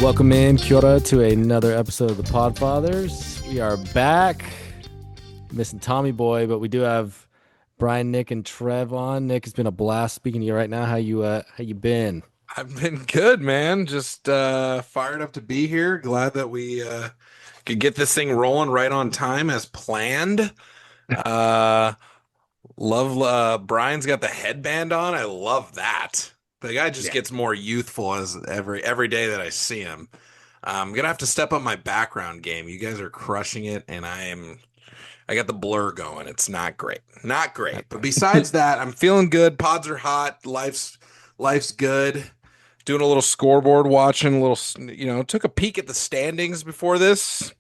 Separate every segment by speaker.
Speaker 1: Welcome in, kia ora, to another episode of the Podfathers. We are back. Missing Tommy Boy, but we do have Bryan, Nick, and Trev on. Nick, it's been a blast speaking to you right now. How you been?
Speaker 2: I've been good, man. Just fired up to be here. Glad that we could get this thing rolling right on time as planned. Uh love Brian's got the headband on. I love that. The guy just
Speaker 1: Yeah.
Speaker 2: gets more youthful as every day that I see him. I'm gonna have to step up my background game. You guys are crushing it, and I got the blur going. It's not great. Not great. But besides that, I'm feeling good. Pods are hot. Life's good. Doing a little scoreboard watching, a little, took a peek at the standings before this.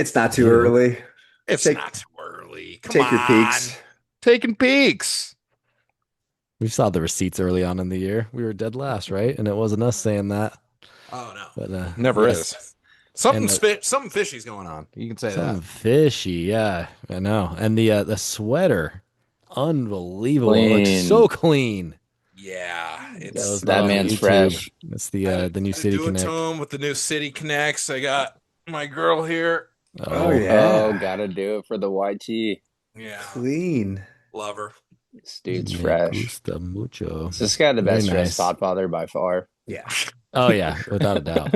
Speaker 3: It's not too early.
Speaker 2: It's
Speaker 3: Take-
Speaker 2: not too early. Come
Speaker 3: Take your
Speaker 2: on.
Speaker 3: peeks.
Speaker 2: Taking peeks.
Speaker 1: We saw the receipts early on in the year. We were dead last, right? And it wasn't us saying that.
Speaker 2: Oh no.
Speaker 1: But
Speaker 2: Never
Speaker 1: yes.
Speaker 2: is. Something
Speaker 1: And,
Speaker 2: something fishy's going on. You can say
Speaker 1: something
Speaker 2: that.
Speaker 1: fishy, yeah. I know. And the sweater, unbelievable. It looks
Speaker 4: Clean.
Speaker 1: so clean.
Speaker 2: Yeah.
Speaker 4: That man's fresh.
Speaker 1: That's the new City
Speaker 2: do it
Speaker 1: Connect.
Speaker 2: to him with the new City Connects. I got my girl here.
Speaker 3: Oh, yeah.
Speaker 4: Oh, gotta do it for the YT.
Speaker 2: Yeah.
Speaker 3: Clean.
Speaker 2: Love her.
Speaker 4: This dude's
Speaker 1: Me
Speaker 4: fresh.
Speaker 1: gusta mucho.
Speaker 4: This guy the
Speaker 1: Very
Speaker 4: best dressed
Speaker 1: nice.
Speaker 4: Podfather by far.
Speaker 3: Yeah.
Speaker 1: Oh yeah, without a doubt.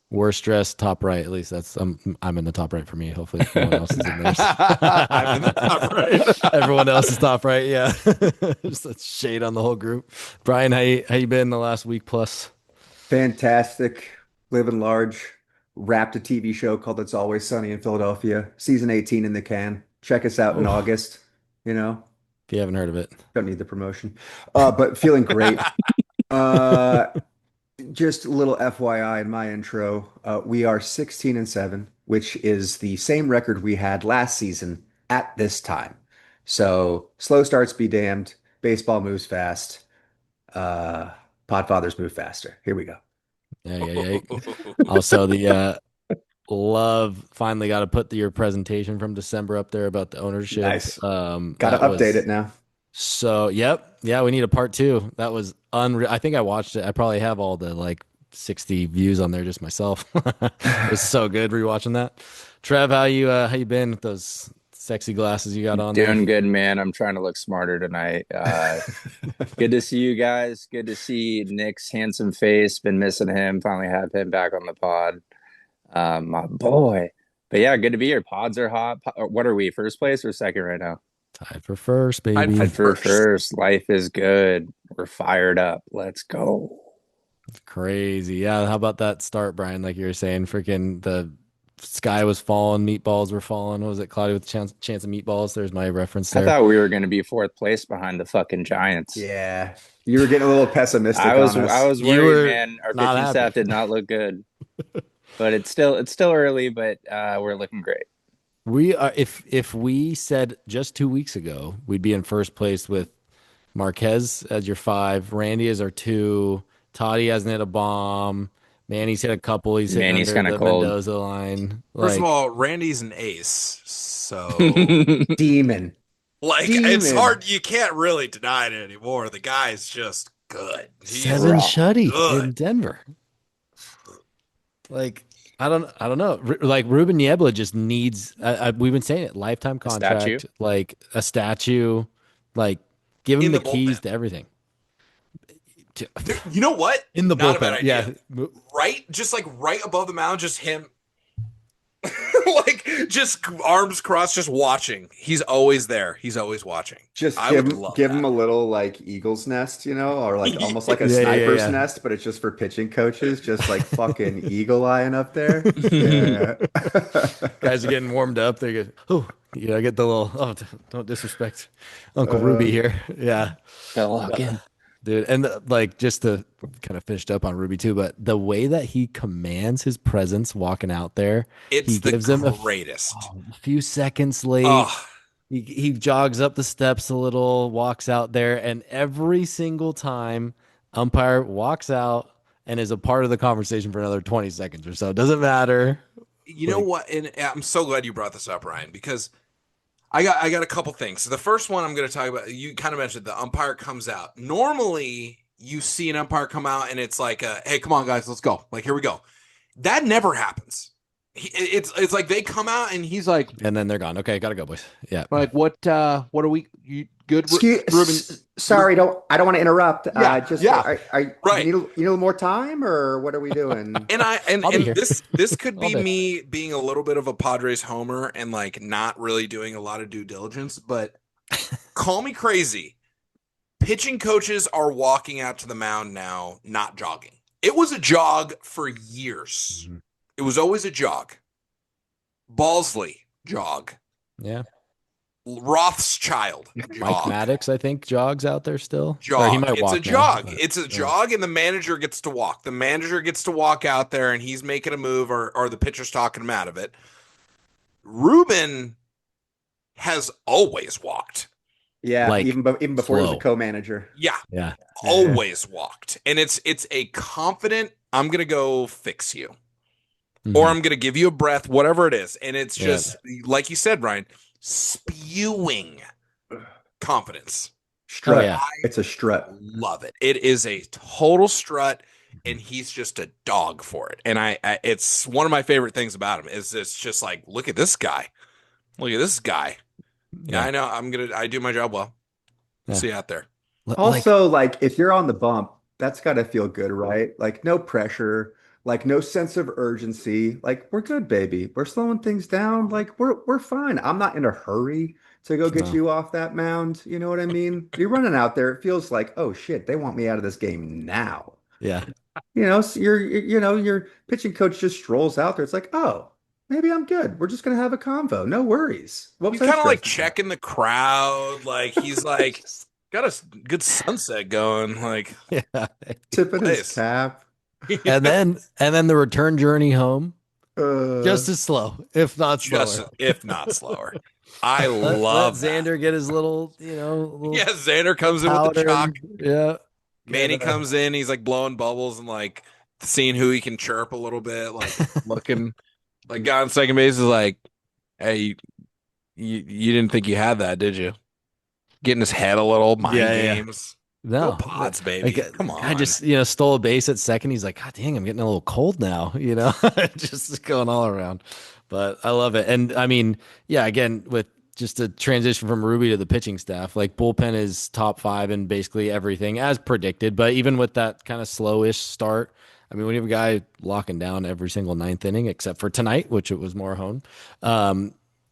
Speaker 1: Worst dressed, top right. At least that's I'm in the top right for me. Hopefully, everyone else is in there.
Speaker 2: I'm in the top right.
Speaker 1: Everyone else is top right. Yeah, just a shade on the whole group. Bryan, how you been the last week plus?
Speaker 3: Fantastic. Living large. Wrapped a TV show called It's Always Sunny in Philadelphia. Season 18 in the can. Check us out in
Speaker 1: Oh.
Speaker 3: August.
Speaker 1: If you haven't heard of it,
Speaker 3: Don't need the promotion. But feeling great. Just a little FYI in my intro. We are 16-7, which is the same record we had last season at this time. So slow starts be damned. Baseball moves fast. Podfathers move faster. Here we go.
Speaker 1: yeah. Also, the love finally got to put your presentation from December up there about the ownership.
Speaker 3: Nice. Got to
Speaker 1: That was-
Speaker 3: update it now.
Speaker 1: So, yeah, we need a part two. That was unreal. I think I watched it. I probably have all the 60 views on there just myself. It was so good rewatching that. Trev, how you been with those sexy glasses you got on there?
Speaker 4: Doing good, man. I'm trying to look smarter tonight. Good to see you guys. Good to see Nick's handsome face. Been missing him. Finally have him back on the pod. My boy. But yeah, good to be here. Pods are hot. What are we? First place or second right now?
Speaker 1: Tied for first, baby.
Speaker 2: Tied
Speaker 4: For
Speaker 2: First.
Speaker 4: first. Life is good. We're fired up. Let's go.
Speaker 1: Crazy. Yeah, how about that start, Bryan? Like you were saying, freaking the sky was falling, meatballs were falling. What was it? Cloudy with a chance of meatballs. There's my reference
Speaker 4: I
Speaker 1: there.
Speaker 4: thought we were going to be fourth place behind the fucking Giants.
Speaker 3: Yeah. You were getting a little pessimistic
Speaker 4: I was
Speaker 3: on us.
Speaker 4: I was
Speaker 1: You were
Speaker 4: worried, man. Our
Speaker 1: not
Speaker 4: pitching
Speaker 1: happy.
Speaker 4: staff did not look good. But it's still early, but we're looking great.
Speaker 1: We are if we said just 2 weeks ago we'd be in first place with Marquez as your 5, Randy as our 2, Toddy hasn't hit a bomb, Manny's hit a couple, he's hitting
Speaker 4: Manny's
Speaker 1: under
Speaker 4: kinda
Speaker 1: the
Speaker 4: cold.
Speaker 1: Mendoza line.
Speaker 2: First of all, Randy's an ace. So
Speaker 3: Demon.
Speaker 2: it's
Speaker 3: Demon.
Speaker 2: hard. You can't really deny it anymore. The guy's just good. He's
Speaker 1: 7
Speaker 4: raw.
Speaker 1: shutty
Speaker 2: Good.
Speaker 1: in Denver. I don't know. Ruben Niebla just needs. We've been saying it. Lifetime
Speaker 4: A
Speaker 1: contract,
Speaker 4: statue?
Speaker 1: like a statue. Like give him
Speaker 2: In
Speaker 1: the
Speaker 2: the
Speaker 1: keys
Speaker 2: bullpen.
Speaker 1: to everything.
Speaker 2: Dude, you know what?
Speaker 1: In the
Speaker 2: Not a
Speaker 1: bullpen,
Speaker 2: bad idea.
Speaker 1: yeah.
Speaker 2: Right, just right above the mound, just him, just arms crossed, just watching. He's always there. He's always watching.
Speaker 3: Just
Speaker 2: I
Speaker 3: give
Speaker 2: would
Speaker 3: him,
Speaker 2: love
Speaker 3: give
Speaker 2: that.
Speaker 3: him a little eagle's nest, or almost like a
Speaker 1: Yeah, yeah,
Speaker 3: sniper's
Speaker 1: yeah.
Speaker 3: nest, but it's just for pitching coaches, just like fucking eagle eyeing up there. Yeah.
Speaker 1: Guys are getting warmed up. They get, I get the little, don't disrespect Uncle Ruby here. Yeah, dude. And just to kind of finished up on Ruby too, but the way that he commands his presence walking out there,
Speaker 2: It's
Speaker 1: he
Speaker 2: the
Speaker 1: gives him a
Speaker 2: greatest.
Speaker 1: few seconds late.
Speaker 2: Oh,
Speaker 1: He jogs up the steps a little, walks out there, and every single time, umpire walks out and is a part of the conversation for another 20 seconds or so. Doesn't matter.
Speaker 2: you know what? And I'm so glad you brought this up, Ryan, because I got a couple things. So the first one I'm going to talk about, you kind of mentioned the umpire comes out. Normally, you see an umpire come out and it's like, hey, come on, guys, let's go. Like, here we go. That never happens. It's like they come out and he's like,
Speaker 1: and then they're gone. Okay, gotta go, boys. Yeah.
Speaker 2: like what are we? You good, Ruben?
Speaker 3: Sorry, I don't want to interrupt.
Speaker 2: Yeah,
Speaker 3: Just
Speaker 2: yeah,
Speaker 3: you need a little more time, or what are we doing?
Speaker 2: And
Speaker 1: I'll be here.
Speaker 2: this could
Speaker 1: All
Speaker 2: be
Speaker 1: day.
Speaker 2: me being a little bit of a Padres homer and like not really doing a lot of due diligence, but call me crazy. Pitching coaches are walking out to the mound now, not jogging. It was a jog for years.
Speaker 1: Mm-hmm.
Speaker 2: It was always a jog. Balsley, jog.
Speaker 1: Yeah.
Speaker 2: Rothschild,
Speaker 1: Mike
Speaker 2: jog.
Speaker 1: Maddox, I think, jogs out there still.
Speaker 2: Jog.
Speaker 1: He might
Speaker 2: It's
Speaker 1: walk
Speaker 2: a
Speaker 1: now,
Speaker 2: jog.
Speaker 1: but-
Speaker 2: It's a jog, and the manager gets to walk. The manager gets to walk out there, and he's making a move, or the pitcher's talking him out of it. Ruben has always walked.
Speaker 3: Yeah,
Speaker 1: Like,
Speaker 3: even before he was
Speaker 1: slow.
Speaker 3: a co-manager.
Speaker 2: Yeah,
Speaker 1: Yeah.
Speaker 2: always walked, and it's a confident. I'm gonna go fix you,
Speaker 1: Mhm.
Speaker 2: or I'm gonna give you a breath, whatever it is, and it's
Speaker 1: Yeah.
Speaker 2: just like you said, Bryan, spewing confidence.
Speaker 3: Strut.
Speaker 1: Oh, yeah.
Speaker 3: It's a strut.
Speaker 2: Love it. It is a total strut, and he's just a dog for it. And I it's one of my favorite things about him is it's just like, look at this guy. Look at this guy. Yeah, I know. I do my job well.
Speaker 1: Yeah.
Speaker 2: See you out there.
Speaker 3: Also, like if you're on the bump, that's got to feel good, right? Like no pressure, like no sense of urgency. Like we're good, baby. We're slowing things down. Like we're fine. I'm not in a hurry to go get
Speaker 1: No.
Speaker 3: you off that mound. You know what I mean? You're running out there. It feels like, oh shit, they want me out of this game now.
Speaker 1: Yeah.
Speaker 3: So your pitching coach just strolls out there. It's like, oh, maybe I'm good. We're just gonna have a convo. No worries. What was
Speaker 2: He's
Speaker 3: I
Speaker 2: kind of like
Speaker 3: stressing about?
Speaker 2: checking the crowd. Like he's like got a good sunset going. Like
Speaker 1: Yeah.
Speaker 3: Tipping his
Speaker 2: place.
Speaker 3: cap.
Speaker 1: And then the return journey home, just
Speaker 3: Uh,
Speaker 1: as slow, if not slower.
Speaker 2: just if not slower. I
Speaker 1: Let
Speaker 2: love that.
Speaker 1: Xander get his little, little
Speaker 2: Yeah, Xander comes in with the
Speaker 1: powder.
Speaker 2: chalk.
Speaker 1: Yeah.
Speaker 2: Manny
Speaker 1: Get,
Speaker 2: comes in, he's like blowing bubbles and like seeing who he can chirp a little bit, like looking like guy on second base is like, hey, you didn't think you had that, did you? Getting his head a little, mind
Speaker 1: Yeah.
Speaker 2: games.
Speaker 1: No.
Speaker 2: Go Pods, baby. Come on.
Speaker 1: I just, stole a base at second. He's like, God dang, I'm getting a little cold now, just going all around. But I love it. And I mean, yeah, again, with just a transition from Ruby to the pitching staff, like bullpen is top 5 in basically everything as predicted. But even with that kind of slowish start, I mean, when you have a guy locking down every single ninth inning, except for tonight, which it was Morhone,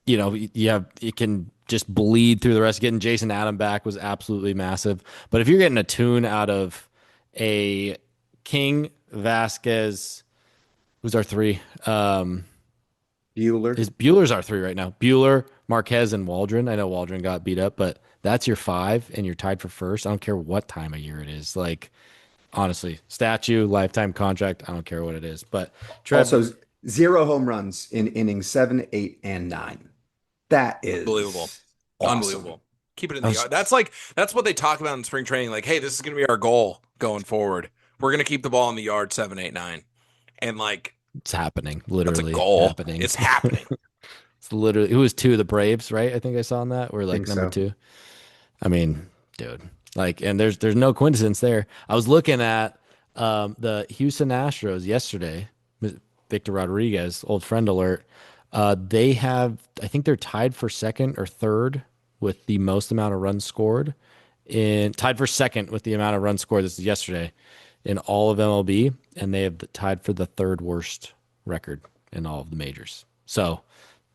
Speaker 1: it can just bleed through the rest. Getting Jason Adam back was absolutely massive. But if you're getting a tune out of a King, Vasquez, who's our 3?
Speaker 3: Bueller.
Speaker 1: Bueller's our 3 right now. Bueller, Marquez, and Waldron. I know Waldron got beat up, but that's your 5, and you're tied for first. I don't care what time of year it is. Like, honestly, statue, lifetime contract. I don't care what it is. But
Speaker 3: Also, 0 home runs in innings 7, 8, and 9. That is
Speaker 2: unbelievable.
Speaker 3: awesome.
Speaker 2: Unbelievable. Keep it in the yard. That's what they talk about in spring training. Like, hey, this is gonna be our goal going forward. We're gonna keep the ball in the yard 7, 8, 9. And like
Speaker 1: it's happening.
Speaker 2: that's
Speaker 1: Literally
Speaker 2: a goal.
Speaker 1: happening.
Speaker 2: It's happening.
Speaker 1: It's literally who was 2? The Braves, right? I think I saw on that. Or like
Speaker 3: Think
Speaker 1: number
Speaker 3: so.
Speaker 1: 2. I mean, dude. Like, and there's no coincidence there. I was looking at the Houston Astros yesterday. Victor Rodriguez, old friend alert. They have, I think they're tied for second or third with the most amount of runs scored. Tied for second with the amount of runs scored. This is yesterday in all of MLB, and they have tied for the 3rd worst record in all of the majors. So,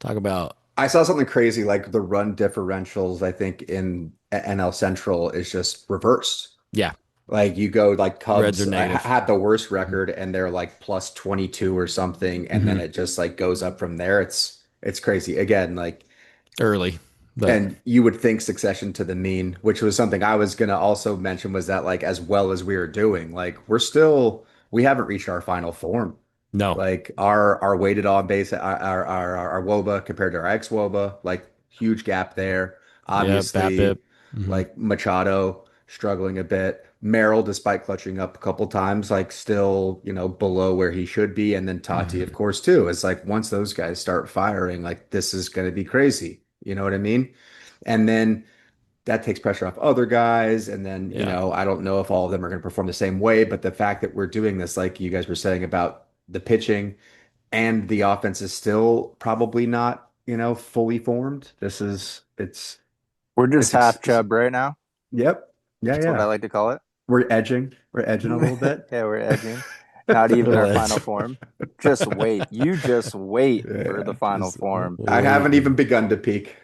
Speaker 1: talk about.
Speaker 3: I saw something crazy like the run differentials, I think, in NL Central is just reversed.
Speaker 1: Yeah.
Speaker 3: Like you go like
Speaker 1: Reds
Speaker 3: Cubs
Speaker 1: are negative.
Speaker 3: had the worst record and they're like plus 22 or something, and then it just like goes up from there. It's crazy. Again, like
Speaker 1: Early. But
Speaker 3: and you would think succession to the mean, which was something I was gonna also mention, was that like as well as we are doing, like we haven't reached our final form.
Speaker 1: no.
Speaker 3: Like our weighted on base, our WOBA compared to our ex WOBA, like huge gap there.
Speaker 1: Yeah,
Speaker 3: Obviously,
Speaker 1: BABIP. Mhm.
Speaker 3: like Machado struggling a bit. Merrill, despite clutching up a couple times, like still, below where he should be. And then Tati, of course, too. It's like once those guys start firing, like this is going to be crazy. You know what I mean? And then that takes pressure off other guys. And then,
Speaker 1: Yeah.
Speaker 3: I don't know if all of them are going to perform the same way, but the fact that we're doing this, like you guys were saying about the pitching and the offense is still probably not, fully formed.
Speaker 4: We're just
Speaker 3: it's,
Speaker 4: half
Speaker 3: ex
Speaker 4: Chubb right now.
Speaker 3: yep. Yeah,
Speaker 4: That's what I
Speaker 3: yeah.
Speaker 4: like to call it.
Speaker 3: We're edging a little bit.
Speaker 4: Yeah, we're edging. Not even
Speaker 1: Little
Speaker 4: our
Speaker 1: edge.
Speaker 4: final form. Just wait. You just wait for
Speaker 3: Yeah,
Speaker 4: the final
Speaker 3: just
Speaker 4: form.
Speaker 3: I haven't
Speaker 1: waiting.
Speaker 3: even begun to peak.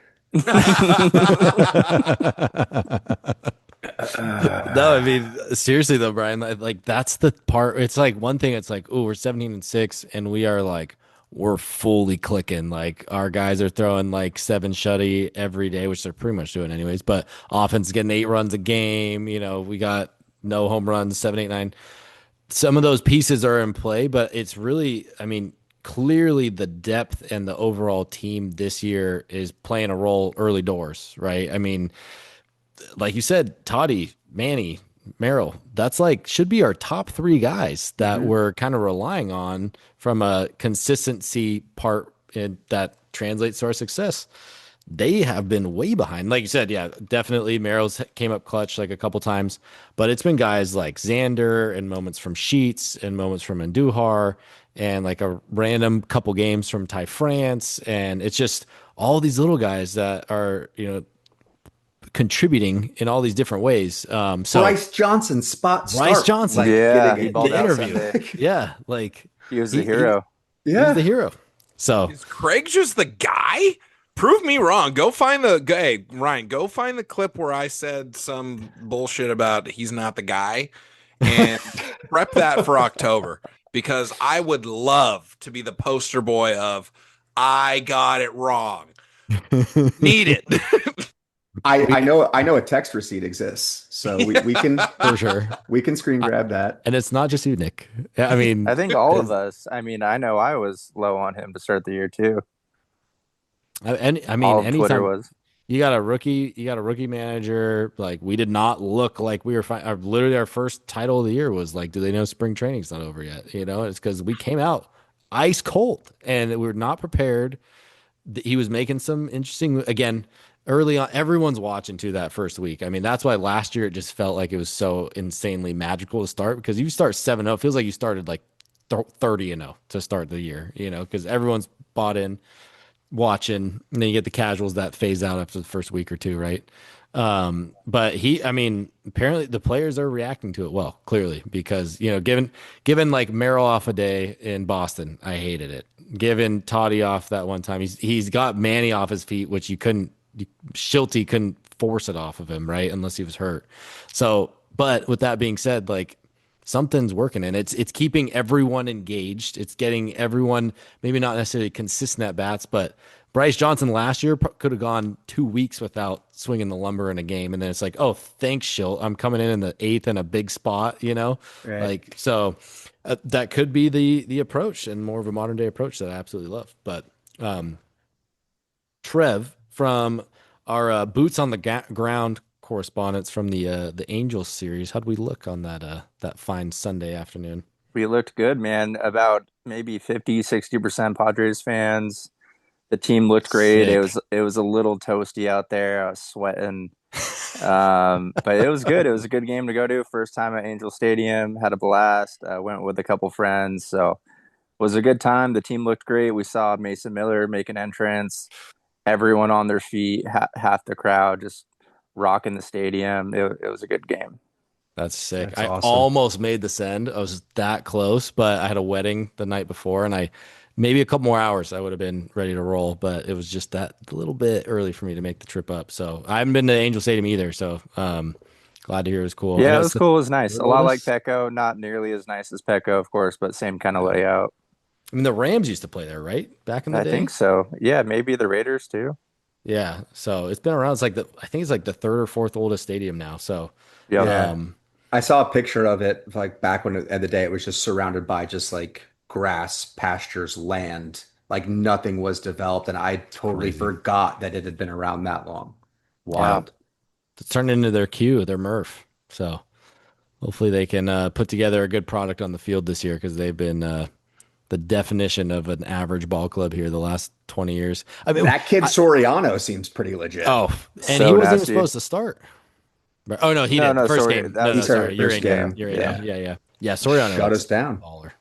Speaker 1: No, I mean seriously though, Brian. Like that's the part. It's like one thing. It's like, oh, we're 17-6, and we are like we're fully clicking. Like our guys are throwing like seven shutty every day, which they're pretty much doing anyways. But offense getting 8 runs a game. We got no home runs, 7, 8, 9. Some of those pieces are in play, but it's really, I mean, clearly the depth and the overall team this year is playing a role early doors, right? I mean, like you said, Toddy, Manny, Merrill, that's like should be our top three guys that
Speaker 3: Mhm.
Speaker 1: we're kind of relying on from a consistency part that translates to our success. They have been way behind. Like you said, yeah, definitely Merrill's came up clutch like a couple times, but it's been guys like Xander and moments from Sheets and moments from Andujar and like a random couple games from Ty France. And it's just all these little guys that are, contributing in all these different ways. So
Speaker 3: Bryce Johnson spot
Speaker 1: Bryce
Speaker 3: start,
Speaker 1: Johnson,
Speaker 3: like
Speaker 4: Yeah,
Speaker 3: getting
Speaker 4: he
Speaker 3: it.
Speaker 4: balled
Speaker 1: the
Speaker 4: out
Speaker 1: interview,
Speaker 4: Sunday.
Speaker 1: yeah, like
Speaker 4: He was the
Speaker 1: he
Speaker 4: hero.
Speaker 1: he was the
Speaker 3: Yeah.
Speaker 1: hero. So
Speaker 2: Is Craig just the guy? Prove me wrong. Go find the hey Ryan. Go find the clip where I said some bullshit about he's not the guy, and prep that for October because I would love to be the poster boy of I got it wrong. Need it.
Speaker 3: I know a text receipt exists, so we can
Speaker 1: for sure.
Speaker 3: we can screen
Speaker 1: I,
Speaker 3: grab that.
Speaker 1: and it's not just you, Nick. Yeah, I mean,
Speaker 4: I think all of
Speaker 1: it's,
Speaker 4: us. I mean, I know I was low on him to start the year too.
Speaker 1: I mean,
Speaker 4: All of Twitter
Speaker 1: anytime
Speaker 4: was.
Speaker 1: you got a rookie manager. Like we did not look like we were fine. Literally, our first title of the year was like, do they know spring training's not over yet? It's because we came out ice cold and we were not prepared. He was making some interesting again early on. Everyone's watching to that first week. I mean, that's why last year it just felt like it was so insanely magical to start because you start 7-0, it feels like you started like 30-0 to start the year, because everyone's bought in watching, and then you get the casuals that phase out after the first week or two, right? But I mean, apparently the players are reacting to it well, clearly, because given like Merrill off a day in Boston, I hated it. Given Toddy off that one time, he's got Manny off his feet, which Schulte couldn't force it off of him, right? Unless he was hurt. So, but with that being said, like something's working and it's keeping everyone engaged. It's getting everyone maybe not necessarily consistent at bats, but Bryce Johnson last year could have gone 2 weeks without swinging the lumber in a game, and then it's like, oh, thanks, Schilt. I'm coming in the eighth in a big spot,
Speaker 3: Right.
Speaker 1: like so. That could be the approach and more of a modern day approach that I absolutely love. But Trev from our boots on the ground correspondence from the Angels series, how'd we look on that fine Sunday afternoon?
Speaker 4: We looked good, man. About maybe 50, 60% Padres fans. The team looked great. It
Speaker 1: Sick.
Speaker 4: was it was a little toasty out there. I was sweating. But it was good. It was a good game to go to. First time at Angel Stadium. Had a blast. Went with a couple friends. So it was a good time. The team looked great. We saw Mason Miller make an entrance. Everyone on their feet, half the crowd just rocking the stadium. It was a good game.
Speaker 1: That's sick.
Speaker 3: That's
Speaker 1: I
Speaker 3: awesome.
Speaker 1: almost made the send. I was that close, but I had a wedding the night before, and I maybe a couple more hours I would have been ready to roll, but it was just that little bit early for me to make the trip up. So I haven't been to Angel Stadium either. So glad to hear it was cool. I
Speaker 4: Yeah,
Speaker 1: know
Speaker 4: it
Speaker 1: it's
Speaker 4: was
Speaker 1: the
Speaker 4: cool. It was nice.
Speaker 1: third
Speaker 4: A lot like
Speaker 1: oldest.
Speaker 4: Petco. Not nearly as nice as Petco, of course, but same kind of
Speaker 1: Yeah.
Speaker 4: layout.
Speaker 1: I mean, the Rams used to play there, right? Back in the
Speaker 4: I think
Speaker 1: day.
Speaker 4: so. Yeah, maybe the Raiders too.
Speaker 1: Yeah. So it's been around. It's like I think it's like the third or fourth oldest stadium now. So,
Speaker 4: Yep.
Speaker 3: Yeah.
Speaker 1: um,
Speaker 3: I saw a picture of it like back when at the day it was just surrounded by just like grass, pastures, land. Like nothing was developed, and I
Speaker 1: it's
Speaker 3: totally
Speaker 1: crazy.
Speaker 3: forgot that it had been around that long.
Speaker 1: Yeah.
Speaker 3: Wild.
Speaker 1: It's turned into their Q, their Murph. So hopefully they can put together a good product on the field this year because they've been the definition of an average ball club here the last 20 years. I mean,
Speaker 3: That kid Soriano seems pretty legit.
Speaker 1: oh, and he
Speaker 4: So
Speaker 1: wasn't even
Speaker 4: nasty.
Speaker 1: supposed to start. Oh no, he
Speaker 4: No,
Speaker 1: did. The
Speaker 4: no,
Speaker 1: first
Speaker 4: sorry.
Speaker 1: game.
Speaker 4: That
Speaker 1: No,
Speaker 3: He
Speaker 1: no,
Speaker 4: was
Speaker 3: started
Speaker 1: sorry. You're
Speaker 3: first
Speaker 1: in. Yeah,
Speaker 3: game.
Speaker 1: you're in.
Speaker 3: Yeah.
Speaker 1: Yeah. Soriano
Speaker 3: Shut
Speaker 1: looks
Speaker 3: us down.
Speaker 1: baller.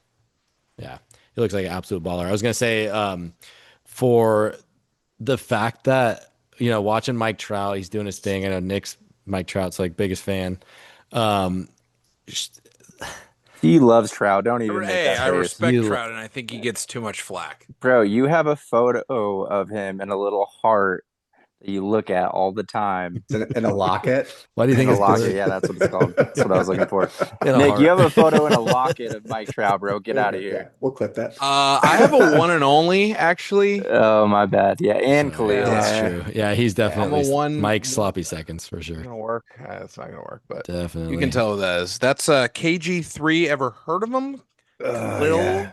Speaker 1: Yeah, he looks like an absolute baller. I was gonna say, for the fact that watching Mike Trout, he's doing his thing. I know Nick's Mike Trout's like biggest fan. Um,
Speaker 4: he loves Trout. Don't even make
Speaker 2: Hey,
Speaker 4: that
Speaker 2: I
Speaker 4: face.
Speaker 2: respect
Speaker 1: you,
Speaker 2: Trout, and I think he gets too much flack.
Speaker 4: Bro, you have a photo of him and a little heart that you look at all the time.
Speaker 3: In a locket.
Speaker 1: why do you
Speaker 4: In
Speaker 1: think
Speaker 4: a
Speaker 1: it's
Speaker 4: locket.
Speaker 1: blurry?
Speaker 4: Yeah, that's what it's called. That's what I was looking for.
Speaker 1: In a
Speaker 4: Nick, you
Speaker 1: heart.
Speaker 4: have a photo in a locket of Mike Trout, bro. Get
Speaker 3: We'll
Speaker 4: out of
Speaker 3: clip
Speaker 4: here.
Speaker 3: that. We'll clip that.
Speaker 2: I have a one and only actually.
Speaker 4: Oh, my bad. Yeah, and
Speaker 1: So,
Speaker 4: Khalil.
Speaker 1: that's
Speaker 3: Yeah.
Speaker 1: true. Yeah, he's
Speaker 2: I'm a
Speaker 1: definitely
Speaker 2: one.
Speaker 1: Mike's sloppy seconds for
Speaker 2: It's
Speaker 1: sure.
Speaker 2: gonna work. It's not gonna work, but
Speaker 1: Definitely.
Speaker 2: you can tell who that is. That's KG3. Ever heard of him? Lil.
Speaker 3: Yeah.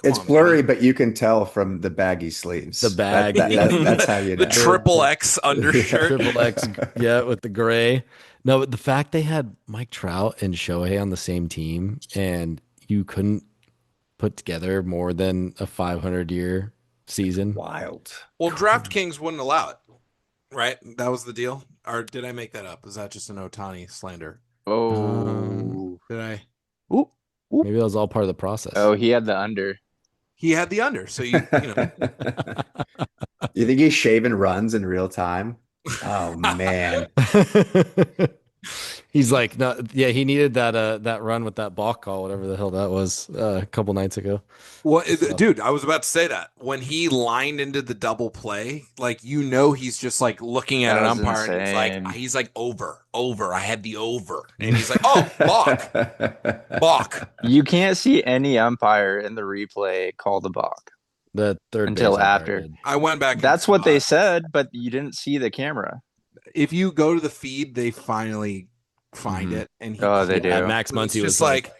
Speaker 2: Come
Speaker 3: It's
Speaker 2: on,
Speaker 3: blurry,
Speaker 2: baby.
Speaker 3: but you can tell from the baggy sleeves.
Speaker 1: The bag,
Speaker 3: That's how you
Speaker 2: The
Speaker 3: know.
Speaker 2: triple X undershirt.
Speaker 1: Triple X, yeah, with the gray. No, but the fact they had Mike Trout and Shohei on the same team, and you couldn't put together more than a 500-year season.
Speaker 3: Wild.
Speaker 2: Well, DraftKings wouldn't allow it, right? That was the deal. Or did I make that up? Is that just an Otani slander?
Speaker 4: Oh.
Speaker 2: Did I?
Speaker 1: Maybe that was all part of the process.
Speaker 4: Oh, he had the under.
Speaker 2: He had the under, so you know.
Speaker 3: You think he's shaving runs in real time? Oh man.
Speaker 1: He's like, no, yeah, he needed that run with that balk call, whatever the hell that was, a couple nights ago.
Speaker 2: Well, dude, I was about to say that when he lined into the double play, like he's just like looking at
Speaker 4: That
Speaker 2: an
Speaker 4: was
Speaker 2: umpire
Speaker 4: insane.
Speaker 2: and he's like over. I had the over, and he's like, oh, balk.
Speaker 4: You can't see any umpire in the replay call the balk
Speaker 1: The third
Speaker 4: until
Speaker 1: base umpire
Speaker 4: after.
Speaker 1: did.
Speaker 2: I went back.
Speaker 4: That's what they said, but you didn't see the camera.
Speaker 2: If you go to the feed, they finally find
Speaker 1: Mhm.
Speaker 2: it, and
Speaker 4: Oh, they do.
Speaker 1: Max Muncy
Speaker 2: It's
Speaker 1: was
Speaker 2: just like,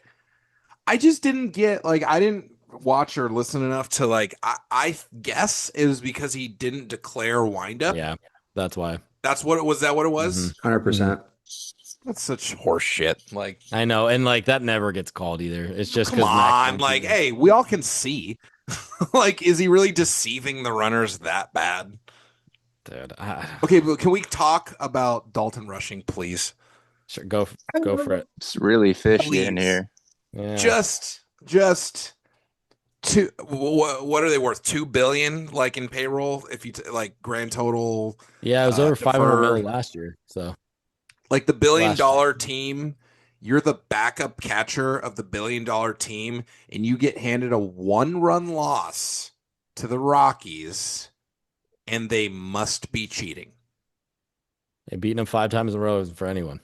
Speaker 2: I just didn't get I didn't watch or listen enough to I guess it was because he didn't declare windup.
Speaker 1: yeah, that's why.
Speaker 2: That's what it was. That what it was?
Speaker 3: 100%.
Speaker 2: That's such horse shit. Like,
Speaker 1: I know, and that never gets called either. It's just
Speaker 2: come
Speaker 1: because
Speaker 2: on, hey, we all can see. Is he really deceiving the runners that bad?
Speaker 1: dude.
Speaker 2: Okay, but can we talk about Dalton rushing, please?
Speaker 1: Sure, go for it.
Speaker 4: It's really fishy
Speaker 2: Please.
Speaker 4: in here.
Speaker 1: Yeah.
Speaker 2: Just two. What are they worth? 2 billion, in payroll. If you grand total,
Speaker 1: Yeah, it was over 500
Speaker 2: defer.
Speaker 1: million last year. So
Speaker 2: the $1 billion
Speaker 1: Last
Speaker 2: team. You're the backup catcher of the $1 billion team, and you get handed a 1-run loss to the Rockies, and they must be cheating.
Speaker 1: they beaten him 5 times in a row for anyone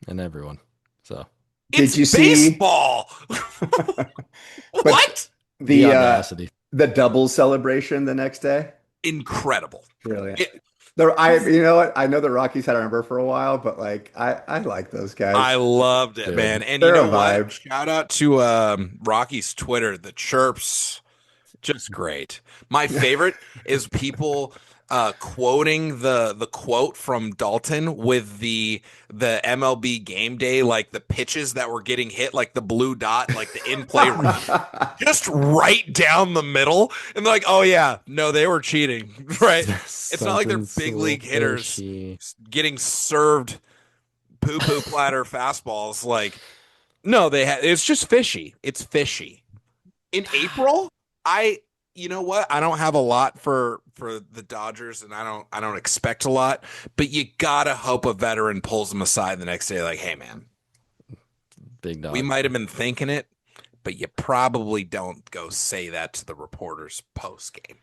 Speaker 1: and everyone. So
Speaker 2: It's
Speaker 3: Did you see
Speaker 2: baseball? What?
Speaker 1: the
Speaker 3: the
Speaker 1: audacity.
Speaker 3: the double celebration the next day?
Speaker 2: Incredible.
Speaker 3: Brilliant.
Speaker 2: It-
Speaker 3: You know what? I know the Rockies had our number for a while, but I like those guys.
Speaker 2: I loved it,
Speaker 1: Dude.
Speaker 2: man. And
Speaker 3: They're
Speaker 2: you
Speaker 3: a
Speaker 2: know what?
Speaker 3: vibe.
Speaker 2: Shout out to Rocky's Twitter. The chirps, just great. My favorite is people quoting the quote from Dalton with the MLB game day, the pitches that were getting hit, the blue dot, the in play run, just right down the middle. And they're like, oh yeah, no, they were cheating, right? It's not like they're big league hitters getting served poo-poo platter fastballs. No, it's just fishy. It's fishy. In April, you know what? I don't have a lot for the Dodgers, and I don't expect a lot, but you gotta hope a veteran pulls them aside the next day, hey man,
Speaker 1: Big dog.
Speaker 2: we might have been thinking it, but you probably don't go say that to the reporters post game.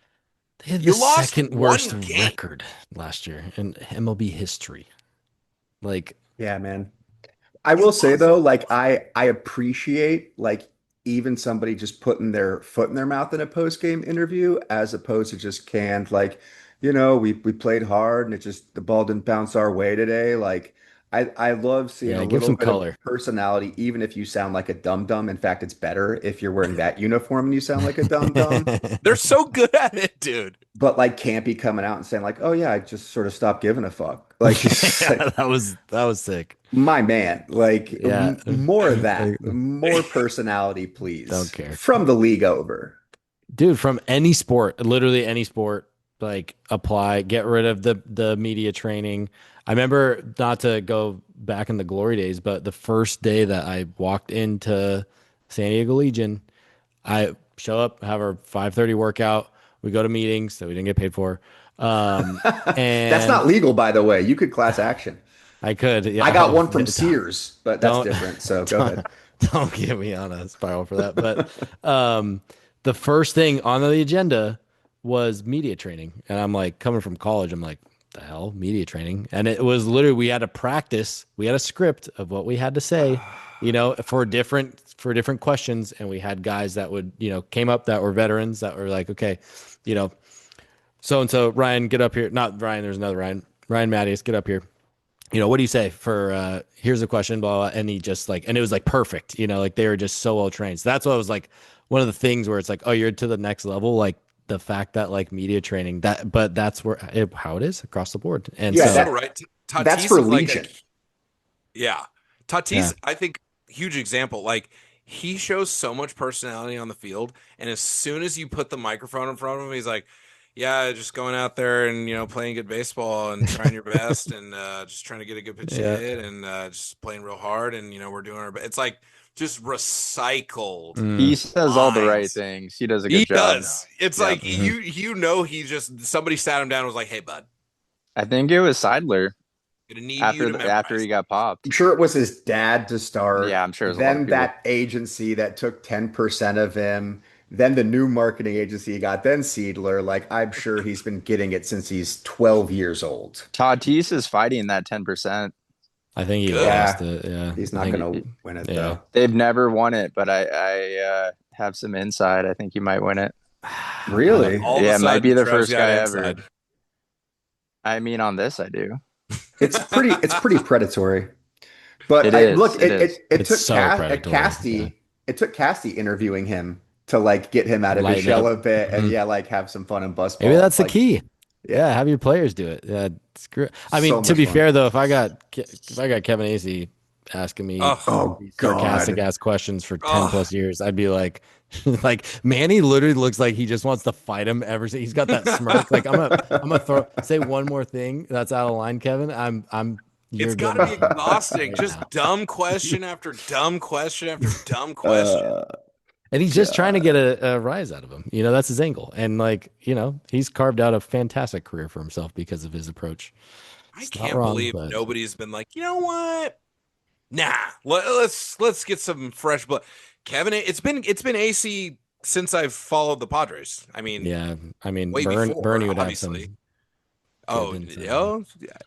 Speaker 1: They had
Speaker 2: You
Speaker 1: the
Speaker 2: lost
Speaker 1: second
Speaker 2: one
Speaker 1: worst
Speaker 2: game.
Speaker 1: record last year in MLB history.
Speaker 3: Yeah, man. I will say though, I appreciate even somebody just putting their foot in their mouth in a post-game interview as opposed to just canned we played hard and the ball didn't bounce our way today. I love seeing
Speaker 1: Yeah,
Speaker 3: a
Speaker 1: give
Speaker 3: little
Speaker 1: some
Speaker 3: bit of
Speaker 1: color.
Speaker 3: personality, even if you sound like a dum dum. In fact, it's better if you're wearing that uniform and you sound like a dum dum.
Speaker 2: They're so good at it, dude.
Speaker 3: But like Campy coming out and saying like, "Oh yeah, I just sort of stopped giving a fuck." Like, it's
Speaker 1: Yeah,
Speaker 3: like
Speaker 1: that was sick.
Speaker 3: my man. Like
Speaker 1: Yeah.
Speaker 3: more of that,
Speaker 1: Like,
Speaker 3: more personality,
Speaker 1: don't
Speaker 3: please,
Speaker 1: care.
Speaker 3: from the league over.
Speaker 1: Dude, from any sport, literally any sport, like apply, get rid of the media training. I remember, not to go back in the glory days, but the first day that I walked into San Diego Legion, I show up, have our 5:30 workout. We go to meetings that we didn't get paid for.
Speaker 3: That's not
Speaker 1: And
Speaker 3: legal, by the way. You could class action.
Speaker 1: I could,
Speaker 3: I
Speaker 1: yeah.
Speaker 3: got
Speaker 1: Oh,
Speaker 3: one from Sears, but that's
Speaker 1: don't
Speaker 3: different. So go
Speaker 1: don't
Speaker 3: ahead.
Speaker 1: don't get me on a spiral for that. But um, the first thing on the agenda was media training, and I'm like, coming from college, I'm like, the hell, media training? And it was literally, we had to practice. We had a script of what we had to say, for different questions, and we had guys that would, came up that were veterans that were like, okay, you know, so and so, Ryan, get up here. Not Ryan. There's another Ryan. Ryan Mattias, get up here. What do you say for here's a question, blah, blah, and he just like, and it was like perfect, like they were just so well trained. So that's what was like one of the things where it's like, oh, you're to the next level, like the fact that like media training but that's how it is across the board. And
Speaker 3: Yeah,
Speaker 1: so
Speaker 2: So right,
Speaker 3: that's
Speaker 2: Tatis
Speaker 3: for
Speaker 2: is like a
Speaker 3: Legion.
Speaker 2: yeah.
Speaker 1: yeah,
Speaker 2: Tatis, I think, huge example. Like he shows so much personality on the field, and as soon as you put the microphone in front of him, he's like, "Yeah, just going out there and playing good baseball and trying your best and just trying to get a good pitch to
Speaker 1: yeah,
Speaker 2: hit and just playing real hard and we're doing our best." It's like just recycled
Speaker 4: He
Speaker 1: mm,
Speaker 4: says all the right
Speaker 2: lines.
Speaker 4: things. He does a
Speaker 2: He
Speaker 4: good job.
Speaker 2: does. It's
Speaker 4: Yep.
Speaker 2: like
Speaker 1: mhm.
Speaker 2: he just somebody sat him down and was like, "Hey, bud,
Speaker 4: I think it was Seidler
Speaker 2: gonna need you
Speaker 4: after
Speaker 2: to
Speaker 4: after
Speaker 2: memorize."
Speaker 4: he got
Speaker 3: I'm
Speaker 4: popped.
Speaker 3: sure it was his dad to
Speaker 4: Yeah,
Speaker 3: start,
Speaker 4: I'm sure it was a lot of
Speaker 3: then
Speaker 4: people.
Speaker 3: that agency that took 10% of him, then the new marketing agency he got, then Seidler. Like, I'm sure he's been getting it since he's 12 years old.
Speaker 4: Tatis is fighting that 10%.
Speaker 1: I think he
Speaker 2: Good.
Speaker 1: lost
Speaker 3: Yeah,
Speaker 1: it. Yeah,
Speaker 3: he's
Speaker 1: I
Speaker 3: not
Speaker 1: think,
Speaker 3: going to win it
Speaker 1: yeah.
Speaker 3: though.
Speaker 4: They've never won it, but I have some insight. I think he might win it.
Speaker 3: Really?
Speaker 2: All of
Speaker 4: Yeah,
Speaker 2: a
Speaker 4: it might be
Speaker 2: sudden,
Speaker 4: the
Speaker 2: Trev's
Speaker 4: first
Speaker 2: got
Speaker 4: guy ever.
Speaker 2: inside.
Speaker 4: I mean, on this, I do.
Speaker 3: It's pretty predatory. But
Speaker 4: It
Speaker 3: I
Speaker 4: is.
Speaker 3: look,
Speaker 4: It
Speaker 3: it
Speaker 4: is.
Speaker 3: it, it
Speaker 1: It's
Speaker 3: took
Speaker 1: so predatory. Yeah,
Speaker 3: Casty interviewing him to like get him out of his
Speaker 1: lighten
Speaker 3: shell
Speaker 1: up.
Speaker 3: a bit and
Speaker 1: Mhm.
Speaker 3: yeah, like have some fun and bust
Speaker 1: Maybe
Speaker 3: ball.
Speaker 1: that's the
Speaker 3: Like,
Speaker 1: key. Yeah,
Speaker 3: yeah,
Speaker 1: have your players do it. Yeah, screw. I
Speaker 3: so
Speaker 1: mean, to
Speaker 3: much
Speaker 1: be
Speaker 3: fun.
Speaker 1: fair though, if I got Kevin Acey asking me
Speaker 2: Oh,
Speaker 3: Oh
Speaker 1: these sarcastic
Speaker 3: God.
Speaker 1: ass questions for 10
Speaker 2: oh,
Speaker 1: plus years, I'd be like, like Manny literally looks like he just wants to fight him he's got that smirk. Like I'm gonna say one more thing that's out of line, Kevin.
Speaker 2: it's
Speaker 1: You're
Speaker 2: got to
Speaker 1: getting
Speaker 2: be
Speaker 1: beat up
Speaker 2: exhausting.
Speaker 1: right
Speaker 2: Just
Speaker 1: now.
Speaker 2: dumb question after dumb question after dumb question.
Speaker 3: Uh,
Speaker 1: And he's just trying to get a rise out of him. That's his angle. And like, he's carved out a fantastic career for himself because of his approach.
Speaker 2: I
Speaker 1: It's not
Speaker 2: can't
Speaker 1: wrong,
Speaker 2: believe
Speaker 1: but
Speaker 2: nobody's been like, you know what? Nah, let's get some fresh blood. Kevin, it's been AC since I've followed the Padres. I mean,
Speaker 1: yeah, I mean,
Speaker 2: way before,
Speaker 1: Bernie would have
Speaker 2: obviously.
Speaker 1: some good
Speaker 2: Oh,
Speaker 1: insight.
Speaker 2: yeah.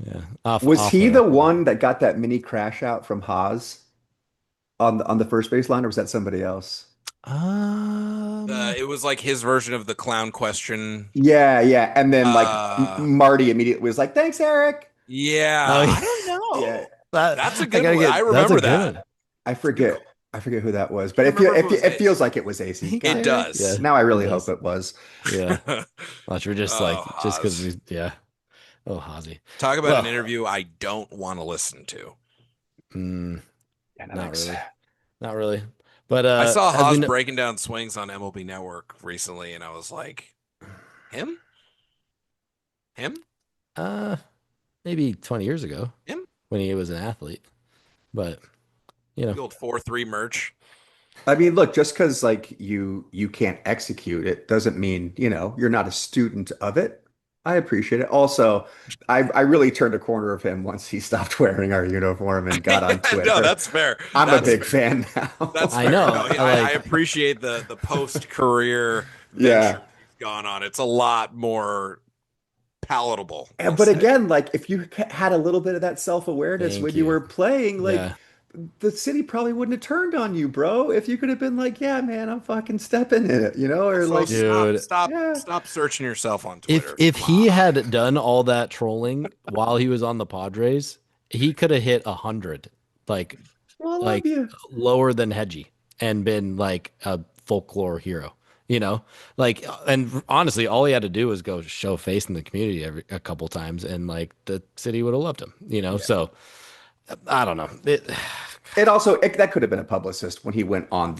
Speaker 1: Yeah, off
Speaker 3: was
Speaker 1: off
Speaker 3: he
Speaker 1: the
Speaker 3: the
Speaker 1: record.
Speaker 3: one that got that mini crash out from Haas on the first base line, or was that somebody else?
Speaker 1: Um,
Speaker 2: It was like his version of the clown question.
Speaker 3: Yeah, yeah. And then like
Speaker 2: Uh,
Speaker 3: Marty immediately was like, "Thanks, Eric."
Speaker 2: yeah,
Speaker 1: oh,
Speaker 2: I don't
Speaker 3: Yeah,
Speaker 2: know.
Speaker 1: that,
Speaker 2: That's a
Speaker 1: I
Speaker 2: good
Speaker 1: gotta
Speaker 2: one. I
Speaker 1: that's a
Speaker 2: remember
Speaker 1: good
Speaker 2: that.
Speaker 1: one.
Speaker 3: I
Speaker 2: It's a good call.
Speaker 3: forget. I forget who that was, but
Speaker 2: Can't remember if it was
Speaker 3: it
Speaker 2: it.
Speaker 3: feels like it was AC. God,
Speaker 2: It
Speaker 3: Eric.
Speaker 1: Yeah,
Speaker 2: does.
Speaker 3: Now I
Speaker 1: it
Speaker 3: really hope
Speaker 1: does.
Speaker 3: it was.
Speaker 1: Yeah, unless we're just
Speaker 2: Oh,
Speaker 1: like, just because
Speaker 2: Haas.
Speaker 1: oh, Hazy.
Speaker 2: Talk about an
Speaker 1: Well,
Speaker 2: interview I don't want to listen to.
Speaker 1: mm, not
Speaker 3: Analytics.
Speaker 1: really, not really. But
Speaker 2: I saw
Speaker 1: as we
Speaker 2: Haas
Speaker 1: know,
Speaker 2: breaking down swings on MLB Network recently, and I was like, him? Him?
Speaker 1: uh, maybe 20 years ago
Speaker 2: Him?
Speaker 1: when he was an athlete, but you know,
Speaker 2: The old 4-3 merch.
Speaker 3: I mean, look, just because like you can't execute it doesn't mean, you're not a student of it. I appreciate it. Also, I really turned a corner of him once he stopped wearing our uniform and got on
Speaker 2: No,
Speaker 3: Twitter.
Speaker 2: that's fair.
Speaker 3: I'm a
Speaker 2: That's
Speaker 3: big
Speaker 2: fair.
Speaker 3: fan now.
Speaker 2: That's
Speaker 1: I
Speaker 2: fair.
Speaker 1: know,
Speaker 2: No, I appreciate the post career venture
Speaker 3: Yeah.
Speaker 2: he's gone on. It's a lot more palatable, we'll
Speaker 3: But
Speaker 2: say.
Speaker 3: again, like if you had a little bit of that self-awareness
Speaker 1: thank
Speaker 3: when you
Speaker 1: you.
Speaker 3: were playing, like
Speaker 1: Yeah,
Speaker 3: the city probably wouldn't have turned on you, bro. If you could have been like, yeah, man, I'm fucking stepping in it, or
Speaker 2: Also,
Speaker 3: like,
Speaker 1: dude.
Speaker 3: yeah.
Speaker 2: stop searching yourself on
Speaker 1: If
Speaker 2: Twitter.
Speaker 1: if
Speaker 2: Come
Speaker 1: he
Speaker 2: on.
Speaker 1: had done all that trolling while he was on the Padres he could have hit 100, like
Speaker 3: Well, I love
Speaker 1: like
Speaker 3: you.
Speaker 1: lower than Hedgie and been like a folklore hero, you know? Like, and honestly, all he had to do was go show face in the community a couple times, and like the city would have loved him, you know?
Speaker 3: Yeah.
Speaker 1: So I don't know.
Speaker 3: It also that could have been a publicist when he went on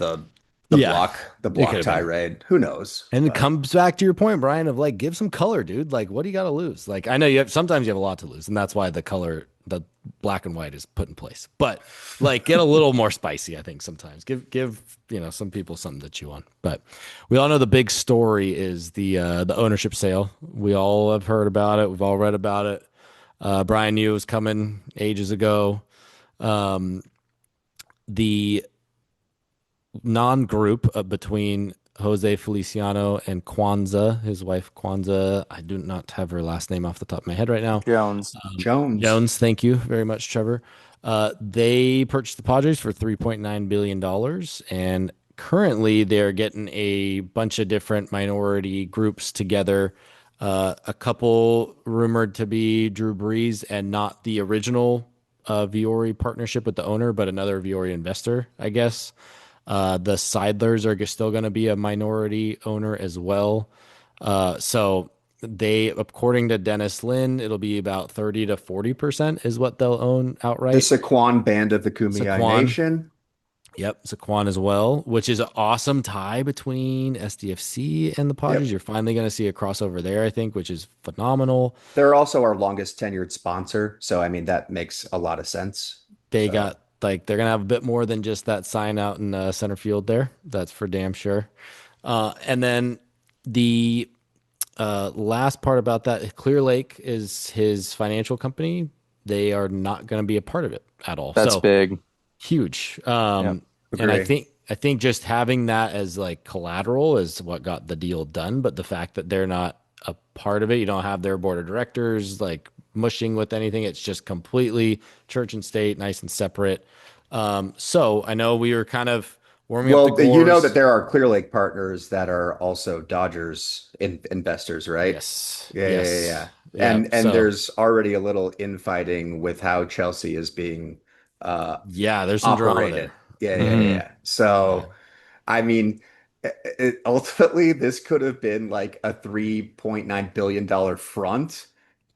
Speaker 1: Yeah,
Speaker 3: the
Speaker 1: it could
Speaker 3: block
Speaker 1: have been.
Speaker 3: tirade. Who knows?
Speaker 1: And it
Speaker 3: But
Speaker 1: comes back to your point, Brian, of like, give some color, dude. Like, what do you got to lose? Like, I know sometimes you have a lot to lose, and that's why the color, the black and white is put in place. But like, get a little more spicy, I think sometimes. Give some people something to chew on. But we all know the big story is the ownership sale. We all have heard about it. We've all read about it. Brian knew it was coming ages ago. Um, the non-group between Jose Feliciano and Kwanzaa, his wife Kwanzaa. I do not have her last name off the top of my head right now.
Speaker 4: Jones.
Speaker 3: Jones.
Speaker 1: Jones, thank you very much, Trevor. They purchased the Padres for $3.9 billion, and currently they're getting a bunch of different minority groups together. A couple rumored to be Drew Brees and not the original Viore partnership with the owner, but another Viore investor, I guess. The Seidlers are still going to be a minority owner as well. So they, according to Dennis Lin, it'll be about 30 to 40% is what they'll own
Speaker 3: The
Speaker 1: outright.
Speaker 3: Saquon band of the Kumeyaay
Speaker 1: Saquon,
Speaker 3: Nation.
Speaker 1: yep, Saquon as well, which is an awesome tie between SDFC and the Padres.
Speaker 3: Yep.
Speaker 1: You're finally going to see a crossover there, I think, which is phenomenal.
Speaker 3: They're also our longest tenured sponsor. So, I mean, that makes a lot of sense.
Speaker 1: They
Speaker 3: So,
Speaker 1: got like they're gonna have a bit more than just that sign out in center field there. That's for damn sure. And then the last part about that, Clear Lake is his financial company. They are not going to be a part of it at all.
Speaker 4: That's
Speaker 1: So
Speaker 4: big.
Speaker 1: huge.
Speaker 4: Yep.
Speaker 1: And I
Speaker 3: agree.
Speaker 1: think just having that as like collateral is what got the deal done. But the fact that they're not a part of it, you don't have their board of directors like mushing with anything. It's just completely church and state, nice and separate. So I know we were kind of warming up the
Speaker 3: Well, you know that
Speaker 1: gores.
Speaker 3: there are Clear Lake partners that are also Dodgers investors, right?
Speaker 1: Yes,
Speaker 3: Yeah.
Speaker 1: yes, yeah.
Speaker 3: And
Speaker 1: So
Speaker 3: there's already a little infighting with how Chelsea is being uh
Speaker 1: yeah, there's some drama
Speaker 3: operated.
Speaker 1: there. Hmm. Yeah.
Speaker 3: So, I mean, ultimately, this could have been like a $3.9 billion front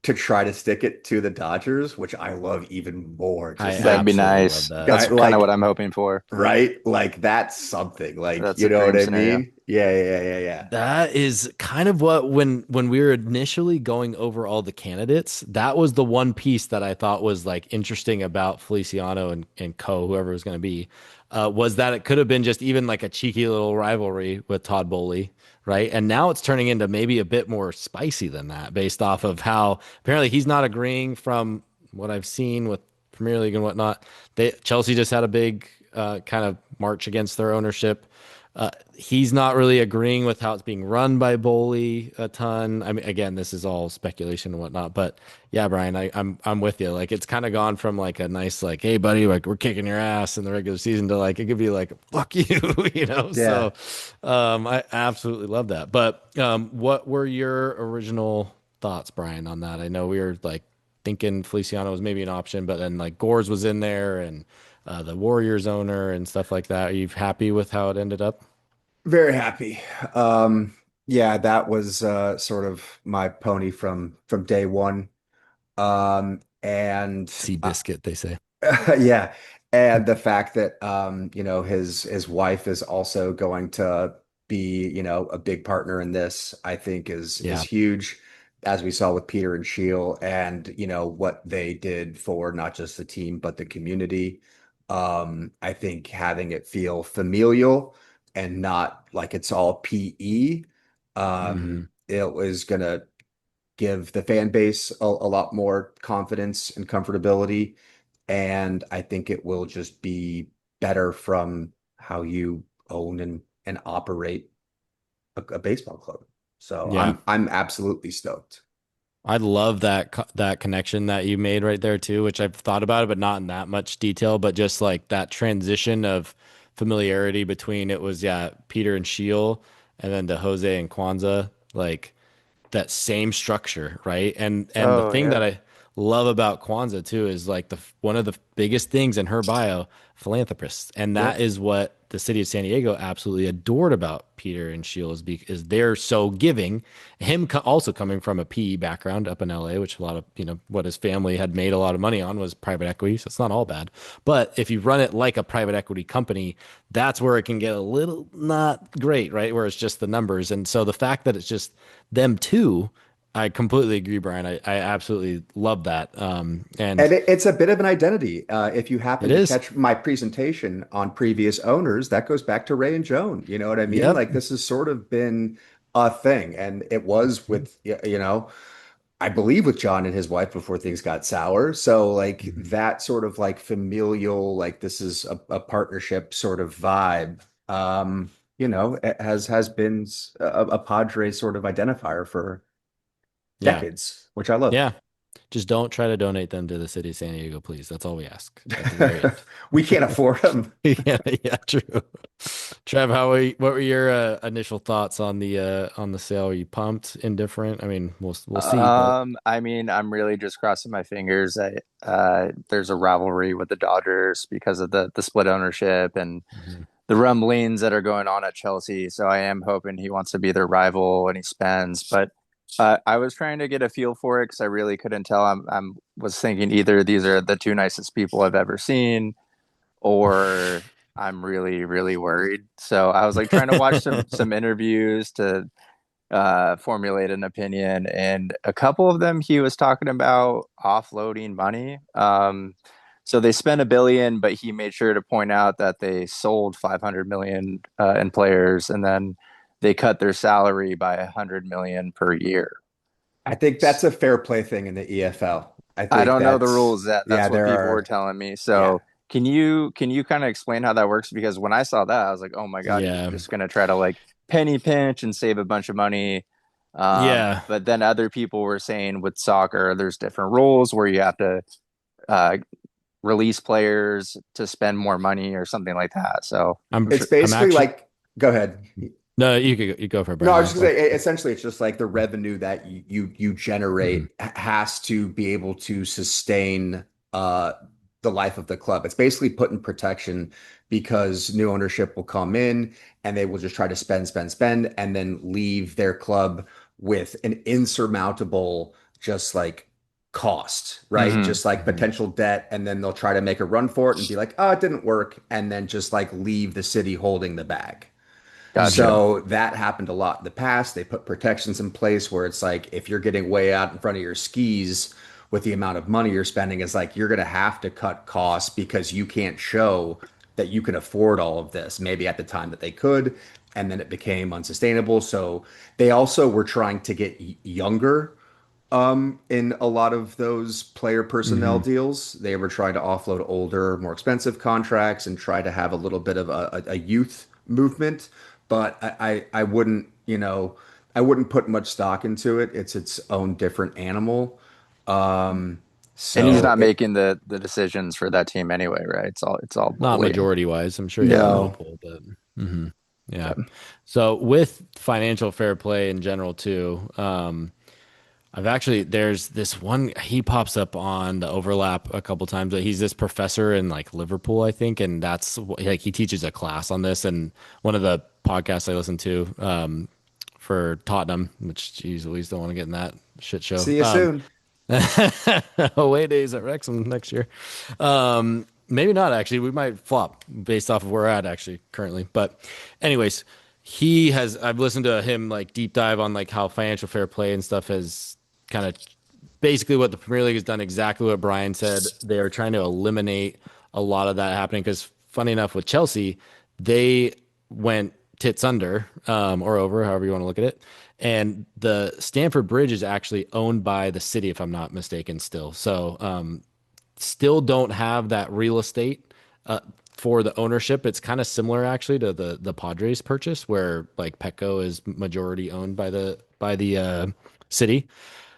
Speaker 3: to try to stick it to the Dodgers, which I love even more.
Speaker 1: I
Speaker 3: Just
Speaker 4: That'd be
Speaker 1: absolutely love
Speaker 4: nice.
Speaker 1: that.
Speaker 4: That's
Speaker 3: guy,
Speaker 4: kind of what
Speaker 3: like,
Speaker 4: I'm hoping for.
Speaker 3: right? Like, that's something. Like,
Speaker 4: That's
Speaker 3: you
Speaker 4: a
Speaker 3: know what
Speaker 4: dream
Speaker 3: I
Speaker 4: scenario.
Speaker 3: mean? Yeah.
Speaker 1: That is kind of what when we were initially going over all the candidates, that was the one piece that I thought was like interesting about Feliciano and Co, whoever it was going to be, was that it could have been just even like a cheeky little rivalry with Todd Bowley, right? And now it's turning into maybe a bit more spicy than that, based off of how apparently he's not agreeing from what I've seen with Premier League and whatnot. Chelsea just had a big kind of march against their ownership. He's not really agreeing with how it's being run by Bowley a ton. I mean, again, this is all speculation and whatnot, but yeah, Brian, I'm with you. Like, it's kind of gone from like a nice like, hey, buddy, like we're kicking your ass in the regular season to like it could be like, fuck you, you know.
Speaker 3: Yeah.
Speaker 1: So, I absolutely love that. But what were your original thoughts, Brian, on that? I know we were like thinking Feliciano was maybe an option, but then like Gores was in there and the Warriors owner and stuff like that. Are you happy with how it ended up?
Speaker 3: Very happy. Um, yeah, that was sort of my pony from day one. And
Speaker 1: Sea biscuit, they say.
Speaker 3: yeah, and the fact that his wife is also going to be, a big partner in this, I think is
Speaker 1: Yeah.
Speaker 3: huge, as we saw with Peter and Sheil and what they did for not just the team but the community. I think having it feel familial and not like it's all PE,
Speaker 1: Hmm.
Speaker 3: it was gonna give the fan base a lot more confidence and comfortability. And I think it will just be better from how you own and operate a baseball club. So
Speaker 1: Yeah.
Speaker 3: I'm absolutely stoked.
Speaker 1: I love that connection that you made right there too, which I've thought about it, but not in that much detail, but just like that transition of familiarity between it was, yeah, Peter and Sheil and then to Jose and Kwanzaa, like that same structure, right? And the
Speaker 4: Oh
Speaker 1: thing that
Speaker 4: yeah.
Speaker 1: love about Kwanzaa too is like one of the biggest things in her bio, philanthropist, and that
Speaker 3: Yep.
Speaker 1: is what the city of San Diego absolutely adored about Peter and Shields because they're so giving. Him also coming from a PE background up in LA, which a lot of what his family had made a lot of money on was private equity, so it's not all bad. But if you run it like a private equity company, that's where it can get a little not great, right? Where it's just the numbers, and so the fact that it's just them two. I completely agree, Bryan. I absolutely love that. And
Speaker 3: And it's a bit of an identity. If you
Speaker 1: it
Speaker 3: happen to
Speaker 1: is.
Speaker 3: catch my presentation on previous owners, that goes back to Ray and Joan. You know what I mean?
Speaker 1: Yep.
Speaker 3: Like this has sort of been a thing, and it was with I believe with John and his wife before things got sour. So like
Speaker 1: Mhm.
Speaker 3: that sort of like familial, like this is a partnership sort of vibe. It has been a Padre sort of identifier for
Speaker 1: Yeah.
Speaker 3: decades, which I love.
Speaker 1: Yeah. Just don't try to donate them to the city of San Diego, please. That's all we ask at the very end.
Speaker 3: We can't afford them.
Speaker 1: Yeah, yeah, true. Trev, what were your initial thoughts on the sale? Are you pumped, indifferent? I mean, we'll see, but
Speaker 4: I mean, I'm really just crossing my fingers. There's a rivalry with the Dodgers because of the split ownership and
Speaker 1: Mhm.
Speaker 4: the rumblings that are going on at Chelsea. So I am hoping he wants to be their rival and he spends. But I was trying to get a feel for it because I really couldn't tell. I'm was thinking either these are the two nicest people I've ever seen, or I'm really really worried. So I was like trying to watch some interviews to formulate an opinion, and a couple of them he was talking about offloading money. So they spent $1 billion, but he made sure to point out that they sold 500 million in players, and then they cut their salary by 100 million per year.
Speaker 3: I think that's a fair play thing in the EFL. I
Speaker 4: I
Speaker 3: think
Speaker 4: don't know the rules.
Speaker 3: yeah,
Speaker 4: That's what
Speaker 3: there
Speaker 4: people were
Speaker 3: are,
Speaker 4: telling me.
Speaker 3: yeah.
Speaker 4: So can you kind of explain how that works? Because when I saw that, I was like, oh my God, he's
Speaker 1: Yeah,
Speaker 4: just gonna try to like penny pinch and save a bunch of money.
Speaker 1: yeah.
Speaker 4: But then other people were saying with soccer, there's different rules where you have to uh, release players to spend more money or something like that. So
Speaker 3: It's
Speaker 1: I'm
Speaker 3: basically
Speaker 1: actually
Speaker 3: like, go ahead.
Speaker 1: no. You go for it,
Speaker 3: No,
Speaker 1: Bryan.
Speaker 3: I was just gonna say, essentially, it's just like the revenue that you
Speaker 1: Mhm.
Speaker 3: generate has to be able to sustain uh the life of the club. It's basically put in protection because new ownership will come in and they will just try to spend, spend, spend, and then leave their club with an insurmountable just like cost, right?
Speaker 4: mhm.
Speaker 3: Just like
Speaker 1: Mhm.
Speaker 3: potential debt, and then they'll try to make a run for it and be like, oh, it didn't work, and then just like leave the city holding the bag.
Speaker 4: Gotcha.
Speaker 3: So that happened a lot in the past. They put protections in place where it's like if you're getting way out in front of your skis with the amount of money you're spending, it's like you're going to have to cut costs because you can't show that you can afford all of this. Maybe at the time that they could, and then it became unsustainable. So they also were trying to get younger in a lot of those player personnel
Speaker 1: Mhm.
Speaker 3: deals. They were trying to offload older, more expensive contracts and try to have a little bit of a youth movement. But I wouldn't, I wouldn't put much stock into it. It's its own different animal. Um,
Speaker 4: And he's
Speaker 3: so
Speaker 4: not
Speaker 3: it
Speaker 4: making the decisions for that team anyway, right? It's all
Speaker 1: Not
Speaker 4: bullying.
Speaker 1: majority wise. I'm sure he has an
Speaker 4: Yeah.
Speaker 3: no.
Speaker 1: input, but mhm. Yeah.
Speaker 4: Okay.
Speaker 1: So with financial fair play in general too, there's this one he pops up on the overlap a couple times. He's this professor in like Liverpool, I think, and like he teaches a class on this. And one of the podcasts I listen to for Tottenham, which geez, Louise don't want to get in that shit show.
Speaker 3: See you soon.
Speaker 1: Away days at Wrexham next year. Maybe not actually. We might flop based off of where we're at actually currently. But anyways, I've listened to him like deep dive on like how financial fair play and stuff has kind of basically what the Premier League has done exactly what Bryan said. They are trying to eliminate a lot of that happening because funny enough with Chelsea, they went tits under or over, however you want to look at it. And the Stamford Bridge is actually owned by the city, if I'm not mistaken, still. So still don't have that real estate for the ownership. It's kind of similar actually to the Padres purchase, where like Petco is majority owned by the city.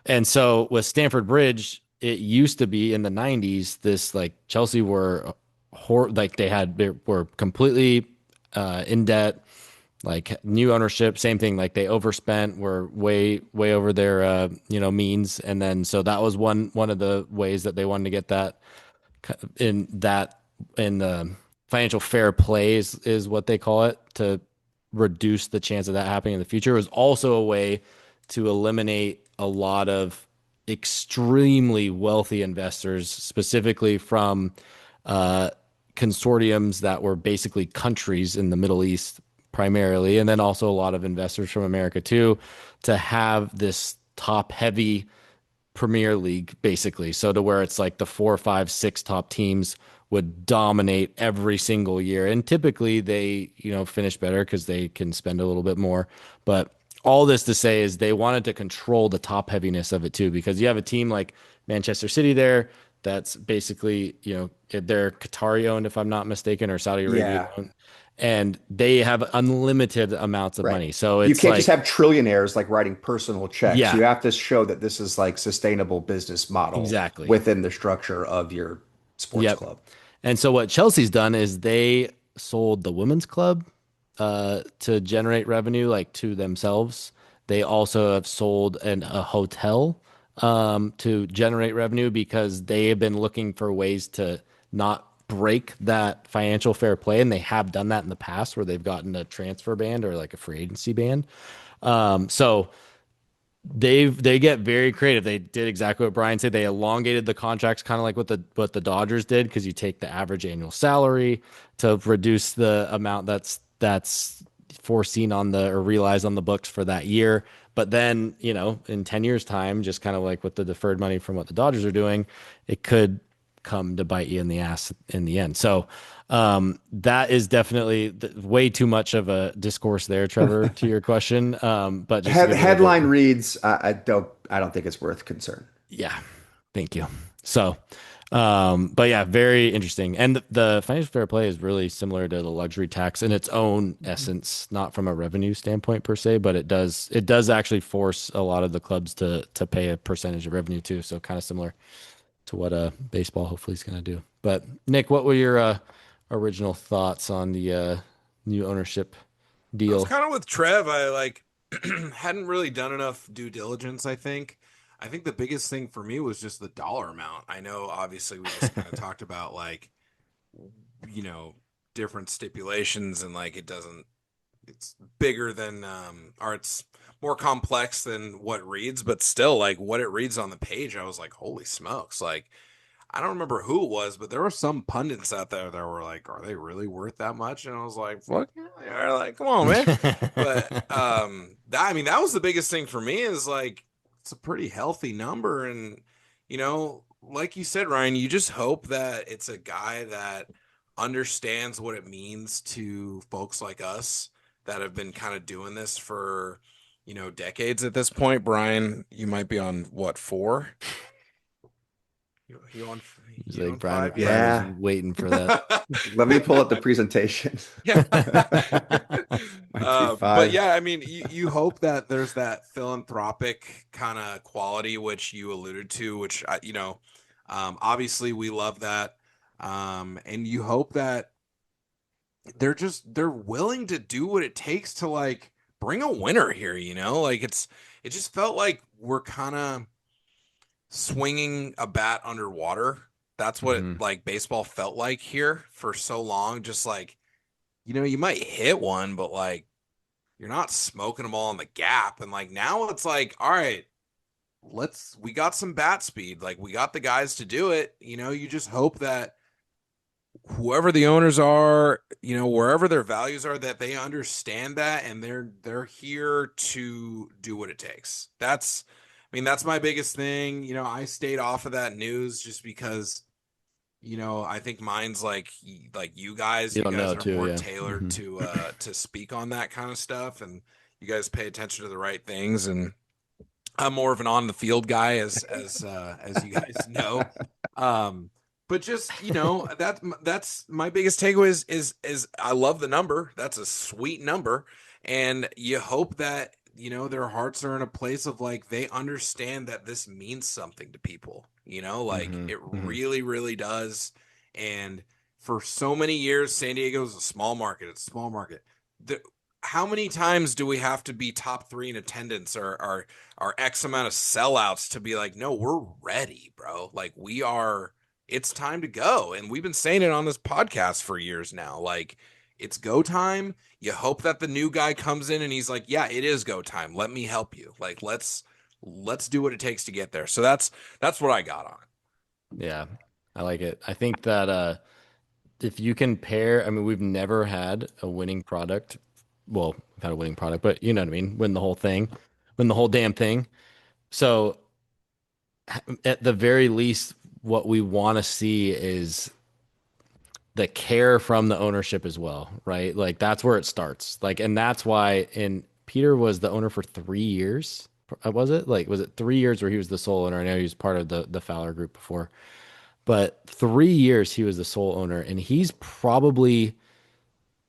Speaker 1: And so with Stamford Bridge, it used to be in the 90s. This like Chelsea were like they were completely in debt. Like new ownership, same thing. Like they overspent, were way over their means, and then so that was one of the ways that they wanted to get that in the financial fair play is what they call it, to reduce the chance of that happening in the future. It was also a way to eliminate a lot of extremely wealthy investors, specifically from uh, consortiums that were basically countries in the Middle East primarily, and then also a lot of investors from America too, to have this top heavy Premier League, basically. So to where it's like the 4, 5, 6 top teams would dominate every single year. And typically they, finish better because they can spend a little bit more. But all this to say is they wanted to control the top heaviness of it too, because you have a team like Manchester City there that's basically, they're Qatari owned, if I'm not mistaken, or Saudi Arabia
Speaker 3: Yeah.
Speaker 1: owned, and they have unlimited amounts of
Speaker 3: Right.
Speaker 1: money. So
Speaker 3: You
Speaker 1: it's
Speaker 3: can't just
Speaker 1: like,
Speaker 3: have trillionaires like writing personal checks.
Speaker 1: yeah,
Speaker 3: You have to show that this is like sustainable business model
Speaker 1: exactly.
Speaker 3: within the structure of your sports
Speaker 1: Yep.
Speaker 3: club.
Speaker 1: And so what Chelsea's done is they sold the women's club to generate revenue, like to themselves. They also have sold a hotel to generate revenue, because they have been looking for ways to not break that financial fair play, and they have done that in the past where they've gotten a transfer ban or like a free agency ban. So they get very creative. They did exactly what Bryan said. They elongated the contracts, kind of like what the Dodgers did, because you take the average annual salary to reduce the amount that's foreseen on the or realized on the books for that year. But then, in 10 years time, just kind of like with the deferred money from what the Dodgers are doing, it could come to bite you in the ass in the end. So that is definitely way too much of a discourse there, Trevor, to your question. But just to give a little
Speaker 3: Headline
Speaker 1: bit,
Speaker 3: reads, I don't think it's worth concern.
Speaker 1: yeah, thank you. So, but yeah, very interesting. And the financial fair play is really similar to the luxury tax in its own essence, not from a revenue standpoint per se, but it does actually force a lot of the clubs to pay a percentage of revenue too. So kind of similar to what baseball hopefully is going to do. But Nick, what were your original thoughts on the new ownership
Speaker 2: I was
Speaker 1: deal?
Speaker 2: kind of with Trev. I like hadn't really done enough due diligence, I think. I think the biggest thing for me was just the dollar amount. I know obviously we just kind of talked about like you know different stipulations and like it's bigger than or it's more complex than what reads, but still like what it reads on the page, I was like, holy smokes, like I don't remember who it was, but there were some pundits out there that were like, "Are they really worth that much?" And I was like, "Fuck yeah, they are!" Like, come on, man. But I mean, that was the biggest thing for me is like it's a pretty healthy number, and like you said, Ryan, you just hope that it's a guy that understands what it means to folks like us that have been kind of doing this for decades at this point. Bryan, you might be on what, 4? You on
Speaker 1: He's
Speaker 2: you
Speaker 1: like
Speaker 2: on
Speaker 1: Brian.
Speaker 2: 5
Speaker 1: Brian
Speaker 2: yet?
Speaker 1: was
Speaker 3: Yeah.
Speaker 1: waiting for that.
Speaker 3: Let me pull up the presentation.
Speaker 2: Yeah.
Speaker 3: Might be
Speaker 2: But
Speaker 3: 5.
Speaker 2: yeah, I mean, you hope that there's that philanthropic kind of quality which you alluded to, which obviously we love that, and you hope that they're willing to do what it takes to like bring a winner here. Like it just felt like we're kind of swinging a bat underwater. That's what
Speaker 1: Mhm.
Speaker 2: like baseball felt like here for so long. Just like, you might hit one, but like you're not smoking them all in the gap. And like now it's like, all right, we got some bat speed. Like we got the guys to do it. You just hope that whoever the owners are, wherever their values are, that they understand that and they're here to do what it takes. That's my biggest thing. I stayed off of that news just because, I think mine's like you guys.
Speaker 1: You
Speaker 2: You
Speaker 1: don't
Speaker 2: guys
Speaker 1: know
Speaker 2: are
Speaker 1: too,
Speaker 2: more
Speaker 1: yeah.
Speaker 2: tailored to speak on that kind of stuff, and you guys pay attention to the right things. And I'm more of an on the field guy, as you guys know. Um, but just that's my biggest takeaway is I love the number. That's a sweet number, and you hope that their hearts are in a place of like they understand that this means something to people. Like
Speaker 1: Mhm.
Speaker 2: it
Speaker 1: Mhm.
Speaker 2: really, really does. And for so many years, San Diego is a small market. It's a small market. how many times do we have to be top three in attendance or X amount of sellouts to be like, no, we're ready, bro. Like we are, it's time to go. And we've been saying it on this podcast for years now. Like it's go time. You hope that the new guy comes in and he's like, yeah, it is go time. Let me help you. Like let's do what it takes to get there. So that's what I got on it.
Speaker 1: Yeah, I like it. I think that if you can pair, I mean, we've never had a winning product. Well, we've had a winning product, but you know what I mean? Win the whole thing, win the whole damn thing. So at the very least, what we want to see is the care from the ownership as well, right? Like that's where it starts. Like, and that's why, and Peter was the owner for 3 years. Was it like, was it 3 years where he was the sole owner? I know he was part of the Fowler group before, but 3 years he was the sole owner, and he's probably,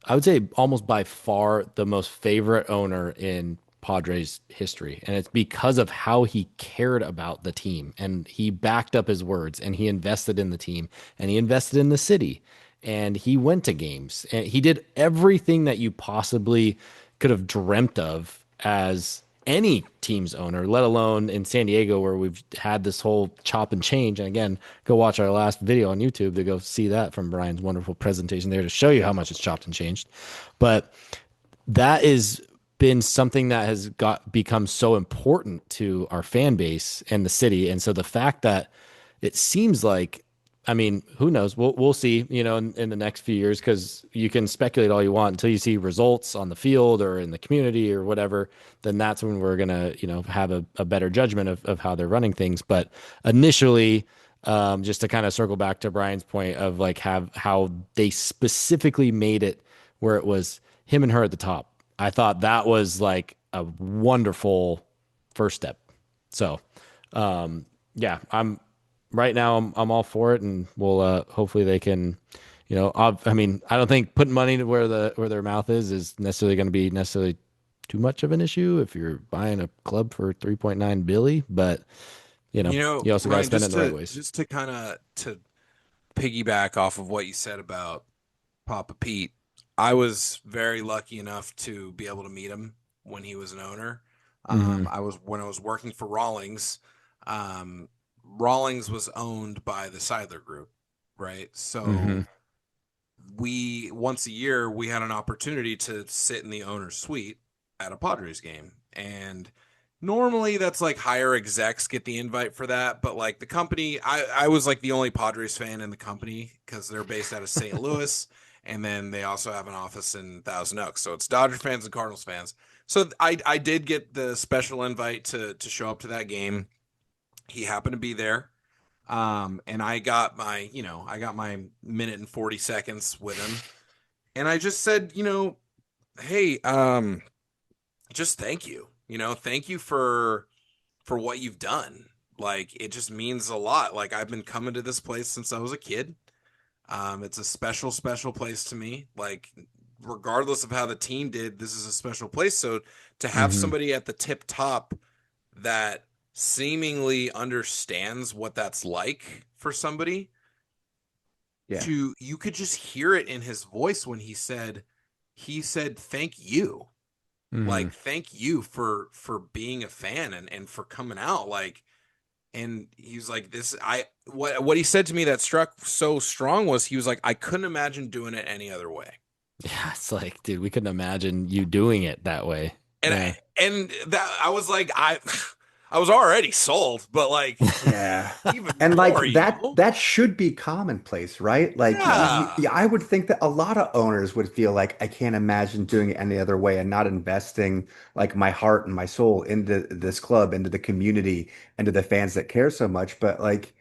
Speaker 1: I would say, almost by far the most favorite owner in Padres history. And it's because of how he cared about the team and he backed up his words and he invested in the team and he invested in the city and he went to games and he did everything that you possibly could have dreamt of as any team's owner, let alone in San Diego, where we've had this whole chop and change. And again, go watch our last video on YouTube to go see that from Bryan's wonderful presentation there to show you how much it's chopped and changed. But that has been something that has become so important to our fan base and the city. And so the fact that it seems like, I mean, who knows? We'll see, you know, in the next few years, because you can speculate all you want until you see results on the field or in the community or whatever. Then that's when we're gonna, you know, have a better judgment of how they're running things. But initially, just to kind of circle back to Bryan's point of like have how they specifically made it where it was him and her at the top. I thought that was like a wonderful first step. So, yeah, I'm right now. I'm all for it, and we'll hopefully they can, you know, I mean, I don't think putting money to where their mouth is necessarily going to be necessarily too much of an issue if you're buying a club for 3.9 billy, but you know,
Speaker 2: You know,
Speaker 1: you also got to
Speaker 2: Ryan,
Speaker 1: spend it in the right ways.
Speaker 2: just to kind of to piggyback off of what you said about Papa Pete, I was very lucky enough to be able to meet him when he was an owner.
Speaker 1: Mm-hmm.
Speaker 2: I was when I was working for Rawlings. Um, Rawlings was owned by the Seidler Group, right?
Speaker 1: Mm-hmm.
Speaker 2: So we once a year we had an opportunity to sit in the owner's suite at a Padres game, and normally that's like higher execs get the invite for that, but like the company, I was like the only Padres fan in the company because they're based out of St. Louis, and then they also have an office in Thousand Oaks, so it's Dodger fans and Cardinals fans. So I did get the special invite to show up to that game. He happened to be there. And I got my, I got my minute and 40 seconds with him. And I just said, hey, just thank you. Thank you for what you've done. Like it just means a lot. Like I've been coming to this place since I was a kid. It's a special, special place to me. Like regardless of how the team did, this is a special place. So to have
Speaker 1: Mm-hmm.
Speaker 2: somebody at the tip top that seemingly understands what that's like for somebody,
Speaker 3: Yeah.
Speaker 2: to you could just hear it in his voice when he said thank you,
Speaker 1: Mm-hmm.
Speaker 2: like thank you for being a fan and for coming out, like, and he's like this, what he said to me that struck so strong was he was like, I couldn't imagine doing it any other way.
Speaker 1: Yeah, it's like, dude, we couldn't imagine you doing it that way.
Speaker 2: and
Speaker 1: Yeah.
Speaker 2: I, and that I was like, I was already sold, but like
Speaker 3: Yeah.
Speaker 2: even
Speaker 3: And
Speaker 2: more,
Speaker 3: like that should be commonplace, right? Like
Speaker 2: yeah.
Speaker 3: I would think that a lot of owners would feel like I can't imagine doing it any other way and not investing like my heart and my soul into this club, into the community, into the fans that care so much. But like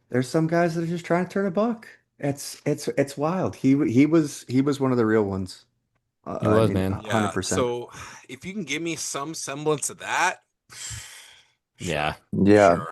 Speaker 3: there's some guys that are just trying to turn a buck. It's wild. He was one of the real ones.
Speaker 1: He
Speaker 3: I
Speaker 1: was,
Speaker 3: mean,
Speaker 1: man.
Speaker 2: Yeah.
Speaker 3: 100%.
Speaker 2: So if you can give me some semblance of that, sure.
Speaker 1: Yeah.
Speaker 4: Yeah,
Speaker 2: Sure.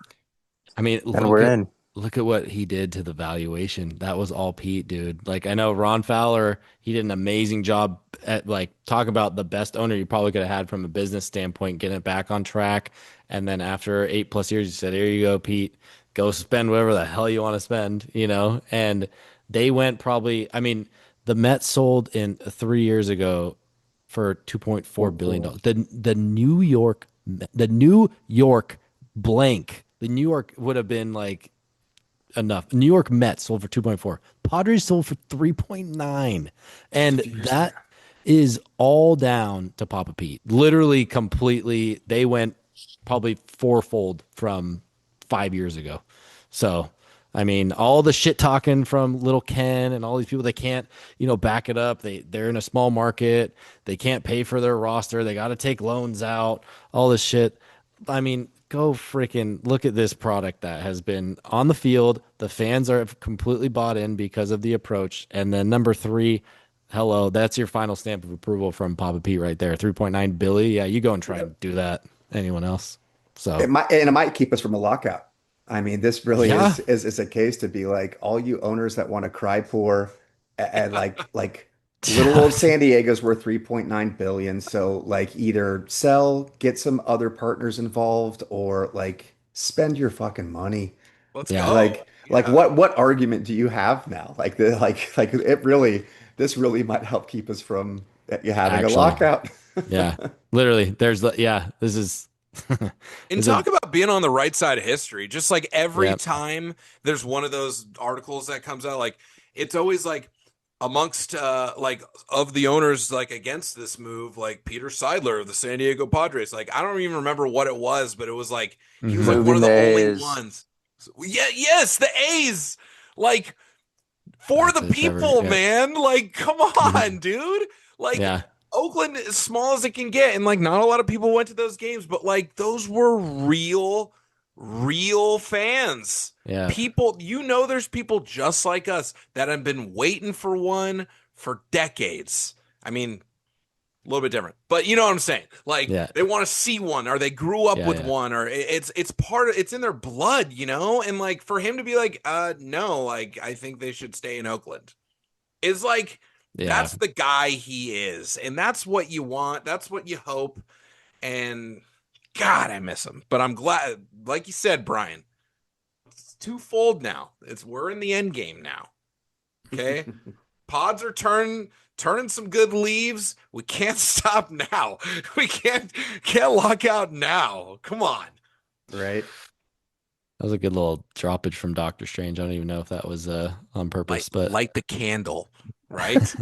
Speaker 1: I mean,
Speaker 4: and we're in.
Speaker 1: look at what he did to the valuation. That was all Pete, dude. Like I know Ron Fowler, he did an amazing job at like talk about the best owner you probably could have had from a business standpoint, getting it back on track. And then after 8+ years, you said, "Here you go, Pete. Go spend whatever the hell you want to spend," you know? And they went probably, I mean, the Mets sold in 3 years ago for $2.4 billion. The New York blank. The New York would have been like enough. New York Mets sold for 2.4. Padres sold for 3.9. And that is all down to Papa Pete. Literally completely. They went probably fourfold from 5 years ago. So, I mean, all the shit talking from Little Ken and all these people, they can't, back it up. They're in a small market. They can't pay for their roster. They got to take loans out, all this shit. I mean, go freaking look at this product that has been on the field. The fans are completely bought in because of the approach. And then number 3, hello, that's your final stamp of approval from Papa Pete right there. 3.9 billion. Yeah, you go and try and do that. Anyone else? So
Speaker 3: it might keep us from a lockout. I mean, this really is a case to be like all you owners that want to cry poor and like little old San Diego's worth 3.9 billion. So like either sell, get some other partners involved, or like spend your fucking money.
Speaker 2: Let's go.
Speaker 3: Like what argument do you have now? Like this really might help keep us from having a lockout.
Speaker 1: Yeah. Literally. This is
Speaker 2: and talk about being on the right side of history. Just like every time there's one of those articles that comes out, like it's always like amongst like of the owners like against this move, like Peter Seidler of the San Diego Padres. Like I don't even remember what it was, but it was like he was like one of the only ones. Yes, the A's. Like for the people, man. Like come on, dude. Like Oakland is small as it can get, and like not a lot of people went to those games, but like those were real fans.
Speaker 1: Yeah.
Speaker 2: People, there's people just like us that have been waiting for one for decades. I mean, a little bit different, but you know what I'm saying? Like they want to see one, or they grew up with one, or it's in their blood, and like for him to be like, no, like I think they should stay in Oakland is like, that's the guy he is. And that's what you want. That's what you hope. And God, I miss him. But I'm glad, like you said, Bryan, it's twofold now. We're in the end game now. Okay. Pods are turning some good leaves. We can't stop now. We can't lock out now. Come on.
Speaker 3: Right.
Speaker 1: That was a good little droppage from Doctor Strange. I don't even know if that was on purpose, but
Speaker 2: light the candle. Right?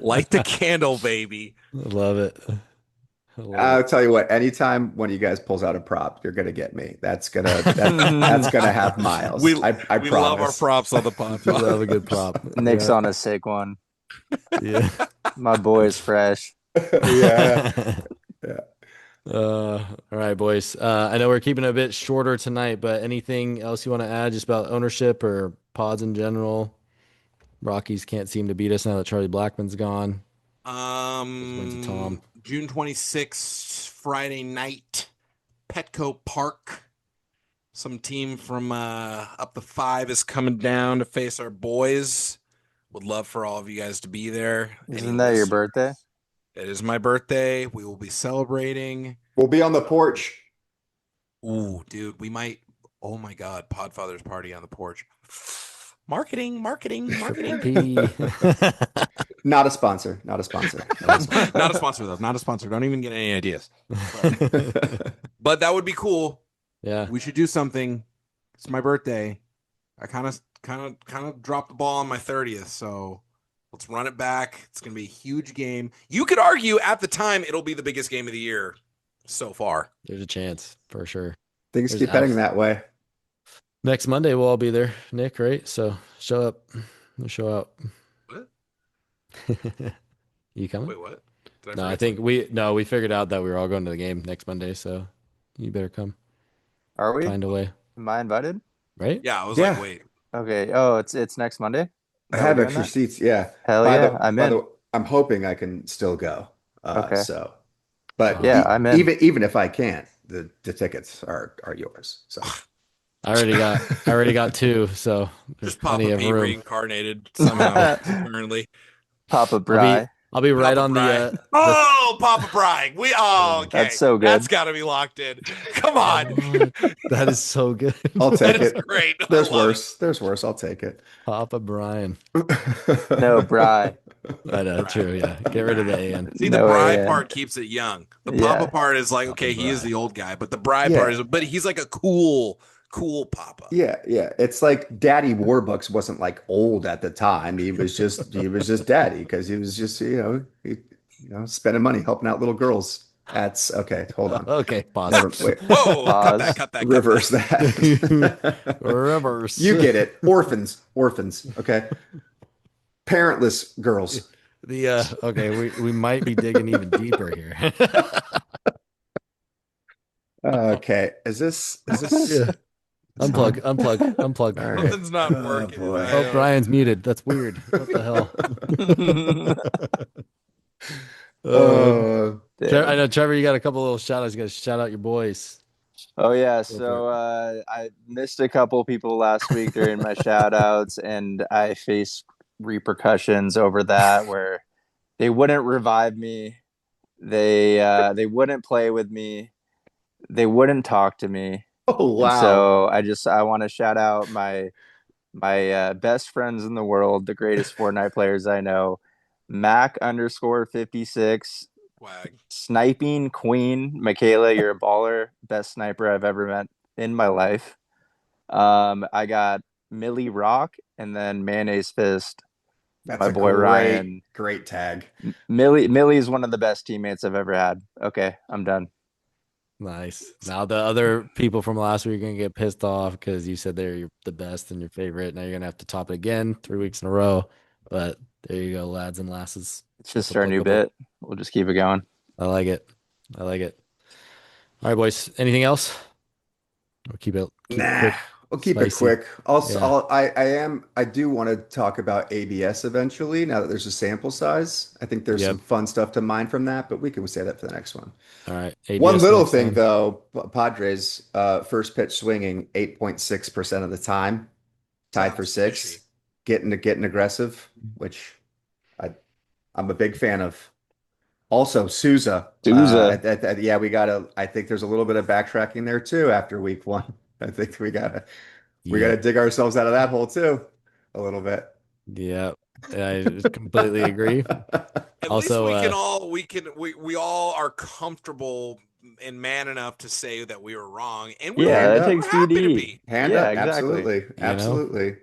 Speaker 2: Light the candle, baby.
Speaker 1: I love it.
Speaker 3: I'll tell you what, anytime one of you guys pulls out a prop, you're gonna get me. That's gonna have miles. I promise.
Speaker 2: Love our props on the pod.
Speaker 1: We love a good prop.
Speaker 4: Nick's on a sick one.
Speaker 1: Yeah.
Speaker 4: My boy is fresh.
Speaker 3: Yeah.
Speaker 1: All right, boys. I know we're keeping it a bit shorter tonight, but anything else you want to add just about ownership or pods in general? Rockies can't seem to beat us now that Charlie Blackmon's gone.
Speaker 2: June 26th, Friday night, Petco Park. Some team from up the 5 is coming down to face our boys. Would love for all of you guys to be there.
Speaker 4: Isn't that your birthday?
Speaker 2: It is my birthday. We will be celebrating.
Speaker 3: We'll be on the porch.
Speaker 2: Ooh, dude, we might. Oh my God, Podfather's party on the porch. Marketing.
Speaker 3: Not a sponsor. Not a sponsor.
Speaker 2: Not a sponsor, though. Not a sponsor. Don't even get any ideas. But that would be cool.
Speaker 1: Yeah.
Speaker 2: We should do something. It's my birthday. I kind of dropped the ball on my 30th, so let's run it back. It's going to be a huge game. You could argue at the time it'll be the biggest game of the year so far.
Speaker 1: There's a chance for sure.
Speaker 3: Things keep heading that way.
Speaker 1: Next Monday, we'll all be there, Nick, right? So show up. We'll show out.
Speaker 2: What?
Speaker 1: You coming?
Speaker 2: Wait, what?
Speaker 1: I think we figured out that we were all going to the game next Monday, so you better come.
Speaker 4: Are we?
Speaker 1: Find a way.
Speaker 4: Am I invited?
Speaker 1: Right?
Speaker 2: Yeah, I was like, wait.
Speaker 4: Okay. Oh, it's next Monday?
Speaker 3: I have extra seats. Yeah.
Speaker 4: Hell yeah. I'm in.
Speaker 3: I'm hoping I can still go.
Speaker 4: Okay.
Speaker 3: So, but
Speaker 4: I'm in.
Speaker 3: Even if I can't, the tickets are yours. So.
Speaker 1: I already got 2, so
Speaker 2: just Papa P reincarnated somehow currently.
Speaker 4: Papa Bryan.
Speaker 1: I'll be right on the
Speaker 2: Papa Bryan. Okay.
Speaker 4: That's so good.
Speaker 2: That's got to be locked in. Come on.
Speaker 1: That is so good.
Speaker 3: I'll take it.
Speaker 2: Great.
Speaker 3: There's worse. I'll take it.
Speaker 1: Papa Bryan.
Speaker 4: No, Bryan.
Speaker 1: I know, true. Yeah, get rid of the AN.
Speaker 2: See, the
Speaker 4: No
Speaker 2: Bry
Speaker 4: AN.
Speaker 2: part keeps it young. The Papa part is like, okay, he is
Speaker 1: Bry.
Speaker 2: the old guy, but the Bry part
Speaker 3: Yeah.
Speaker 2: is, but he's like a cool Papa.
Speaker 3: Yeah, yeah. It's like Daddy Warbucks wasn't like old at the time. He was just daddy because he was just, spending money helping out little girls. That's okay. Hold on.
Speaker 1: Okay, pause.
Speaker 3: Never wait.
Speaker 2: Whoa, cut that,
Speaker 4: Pause.
Speaker 2: cut that, cut
Speaker 3: Reverse
Speaker 2: that.
Speaker 3: that.
Speaker 1: Reverse.
Speaker 3: You get it. Orphans. Orphans. Okay. Parentless girls.
Speaker 1: The okay, we might be digging even deeper here.
Speaker 3: Okay. Is this
Speaker 1: Yeah. Unplug, unplug, unplug.
Speaker 3: all right.
Speaker 2: Something's not
Speaker 3: Oh
Speaker 2: working.
Speaker 3: boy.
Speaker 1: Oh, Brian's muted. That's weird. What the hell?
Speaker 3: Uh,
Speaker 1: I know, Trevor, you got a couple little shout outs. You got to shout out your boys.
Speaker 4: Oh yeah,
Speaker 1: Go for
Speaker 4: so I missed a couple people last week during my shout outs, and I faced repercussions over that where they wouldn't revive me. They wouldn't play with me. They wouldn't talk to me.
Speaker 3: oh
Speaker 4: And
Speaker 3: wow.
Speaker 4: so I want to shout out my best friends in the world, the greatest Fortnite players I know, Mac underscore 56,
Speaker 2: Wag.
Speaker 4: Sniping Queen, Michaela, you're a baller, best sniper I've ever met in my life. I got Millie Rock and then Mayonnaise Fist,
Speaker 3: That's
Speaker 4: my
Speaker 3: a
Speaker 4: boy Ryan.
Speaker 3: great tag.
Speaker 4: Millie is one of the best teammates I've ever had. Okay, I'm done.
Speaker 1: Nice. Now the other people from last week are gonna get pissed off because you said they're the best and your favorite. Now you're gonna have to top it again 3 weeks in a row. But there you go, lads and lasses.
Speaker 4: It's just our new bit. We'll just keep it going.
Speaker 1: I like it. I like it. All right, boys. Anything else? Or keep it
Speaker 3: Nah,
Speaker 1: quick,
Speaker 3: we'll keep it
Speaker 1: spicy.
Speaker 3: quick. Also,
Speaker 1: Yeah.
Speaker 3: I do want to talk about ABS eventually. Now that there's a sample size, I think there's
Speaker 1: Yep.
Speaker 3: some fun stuff to mine from that, but we can say that for the next one.
Speaker 1: All right.
Speaker 3: One
Speaker 1: ABS
Speaker 3: little
Speaker 1: next
Speaker 3: thing
Speaker 1: time.
Speaker 3: though, Padres first pitch swinging 8.6% of the time, tied for
Speaker 2: Sounds fishy.
Speaker 3: sixth, getting aggressive, which I I'm a big fan of. Also, Souza.
Speaker 4: Souza.
Speaker 3: Yeah, we gotta. I think there's a little bit of backtracking there too after week one. I think we gotta
Speaker 1: Yep.
Speaker 3: dig ourselves out of that hole too, a little bit.
Speaker 1: Yep. I completely agree.
Speaker 2: At
Speaker 1: Also,
Speaker 2: least we all are comfortable and man enough to say that we were wrong, and we're,
Speaker 4: Yeah,
Speaker 3: Hand
Speaker 4: that
Speaker 3: up.
Speaker 4: takes
Speaker 2: happy to
Speaker 4: DD.
Speaker 2: be.
Speaker 3: Hand
Speaker 4: Yeah,
Speaker 3: up,
Speaker 4: exactly.
Speaker 3: absolutely,
Speaker 1: know?
Speaker 3: absolutely.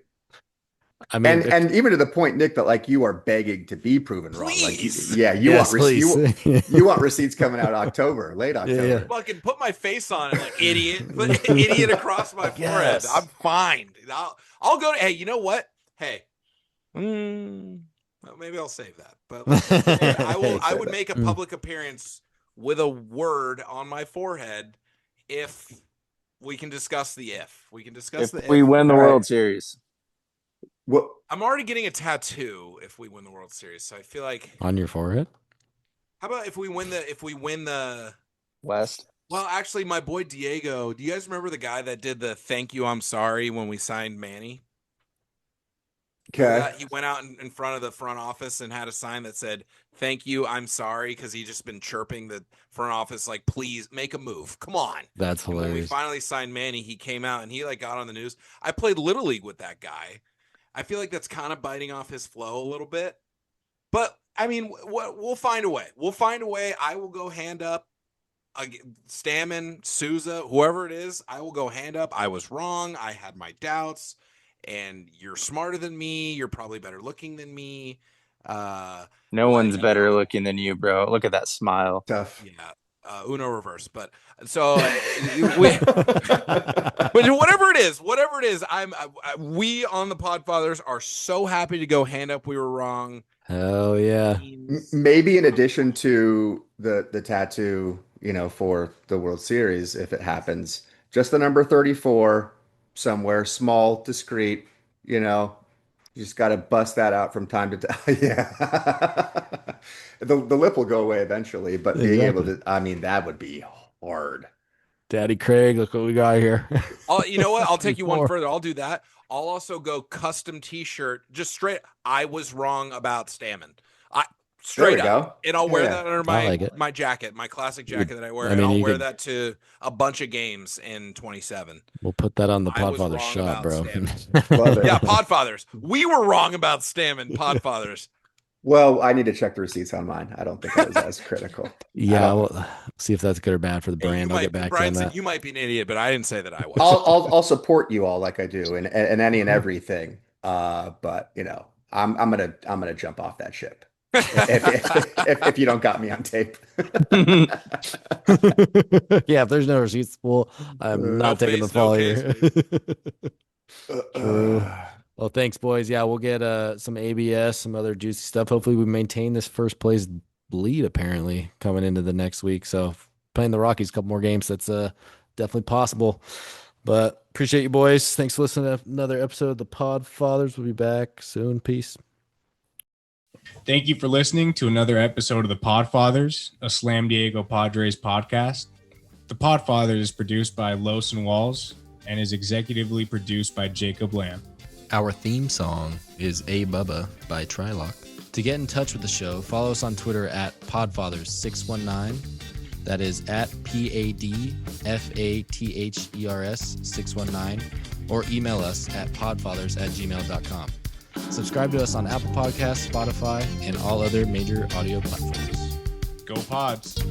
Speaker 1: I mean,
Speaker 3: And even to the point, Nick, that like you are begging to be proven wrong. Like,
Speaker 2: Please.
Speaker 3: yeah, you
Speaker 1: yes,
Speaker 3: want
Speaker 1: please.
Speaker 3: you want receipts coming out October, late
Speaker 1: Yeah, yeah.
Speaker 3: October.
Speaker 2: Fucking put my face on it, like idiot, put idiot across my forehead.
Speaker 1: Yes.
Speaker 2: I'm fine. I'll go to. Hey, you know what? Hey, well, maybe I'll save that. But I would make a public appearance with a word on my forehead if we can discuss the if. We can discuss
Speaker 4: If
Speaker 2: the
Speaker 4: we
Speaker 2: if.
Speaker 4: win the
Speaker 3: All right.
Speaker 4: World Series.
Speaker 3: What?
Speaker 2: I'm already getting a tattoo if we win the World Series, so I feel like.
Speaker 1: On your forehead?
Speaker 2: How about if we win the
Speaker 4: West.
Speaker 2: Well, actually, my boy Diego. Do you guys remember the guy that did the "Thank you, I'm sorry" when we signed Manny?
Speaker 3: Okay.
Speaker 2: He went out in front of the front office and had a sign that said, "Thank you, I'm sorry," because he just been chirping the front office like, "Please make a move, come on."
Speaker 1: That's
Speaker 2: And when we
Speaker 1: hilarious.
Speaker 2: finally signed Manny, he came out and he like got on the news. I played Little League with that guy. I feel like that's kind of biting off his flow a little bit. But I mean, we'll find a way. We'll find a way. I will go hand up. Stammen, Souza, whoever it is, I will go hand up. I was wrong. I had my doubts, and you're smarter than me. You're probably better looking than me.
Speaker 4: No one's better looking than you, bro. Look at that smile.
Speaker 3: Tough.
Speaker 2: Yeah, Uno reverse. But so whatever it is, we on the Podfathers are so happy to go hand up. We were wrong.
Speaker 1: Hell yeah.
Speaker 3: Maybe in addition to the tattoo, for the World Series, if it happens, just the number 34 somewhere, small, discreet, you just got to bust that out from time to time. Yeah. The lip will go away eventually, but being able to, I mean, that would be hard.
Speaker 1: Daddy Craig, look what we got here.
Speaker 2: You know what? I'll take you one further. I'll do that. I'll also go custom T-shirt, just straight. I was wrong about Stammen. Straight up, and I'll wear that under my jacket, my classic jacket that I wear, and I'll wear that to a bunch of games in 27.
Speaker 1: We'll put that on the Podfather shot, bro.
Speaker 3: Love it.
Speaker 2: Yeah, Podfathers. We were wrong about Stammen, Podfathers.
Speaker 3: Well, I need to check the receipts on mine. I don't think I was as critical.
Speaker 1: Yeah, we'll see if that's good or bad for the brand. I'll get back to you on
Speaker 2: Brian said
Speaker 1: that.
Speaker 2: you might be an idiot, but I didn't say that I was.
Speaker 3: I'll support you all like I do in any and everything. But I'm gonna jump off that ship if you don't got me on tape.
Speaker 1: Yeah, if there's no receipts, well, I'm not taking the fall here. True. Well, thanks, boys. Yeah, we'll get some ABS, some other juicy stuff. Hopefully, we maintain this first place lead apparently coming into the next week. So playing the Rockies a couple more games, that's definitely possible. But appreciate you, boys. Thanks for listening to another episode of the Pod Fathers. We'll be back soon. Peace.
Speaker 5: Thank you for listening to another episode of the Pod Fathers, a Slam Diego Padres podcast. The Pod Fathers is produced by Los and Walls and is executively produced by Jacob Lamb.
Speaker 1: Our theme song is A Bubba by Trilock. To get in touch with the show, follow us on Twitter at Podfathers619. That is at PADFATHERS619. Or email us at podfathers@gmail.com. Subscribe to us on Apple Podcasts, Spotify, and all other major audio platforms.
Speaker 5: Go Pods!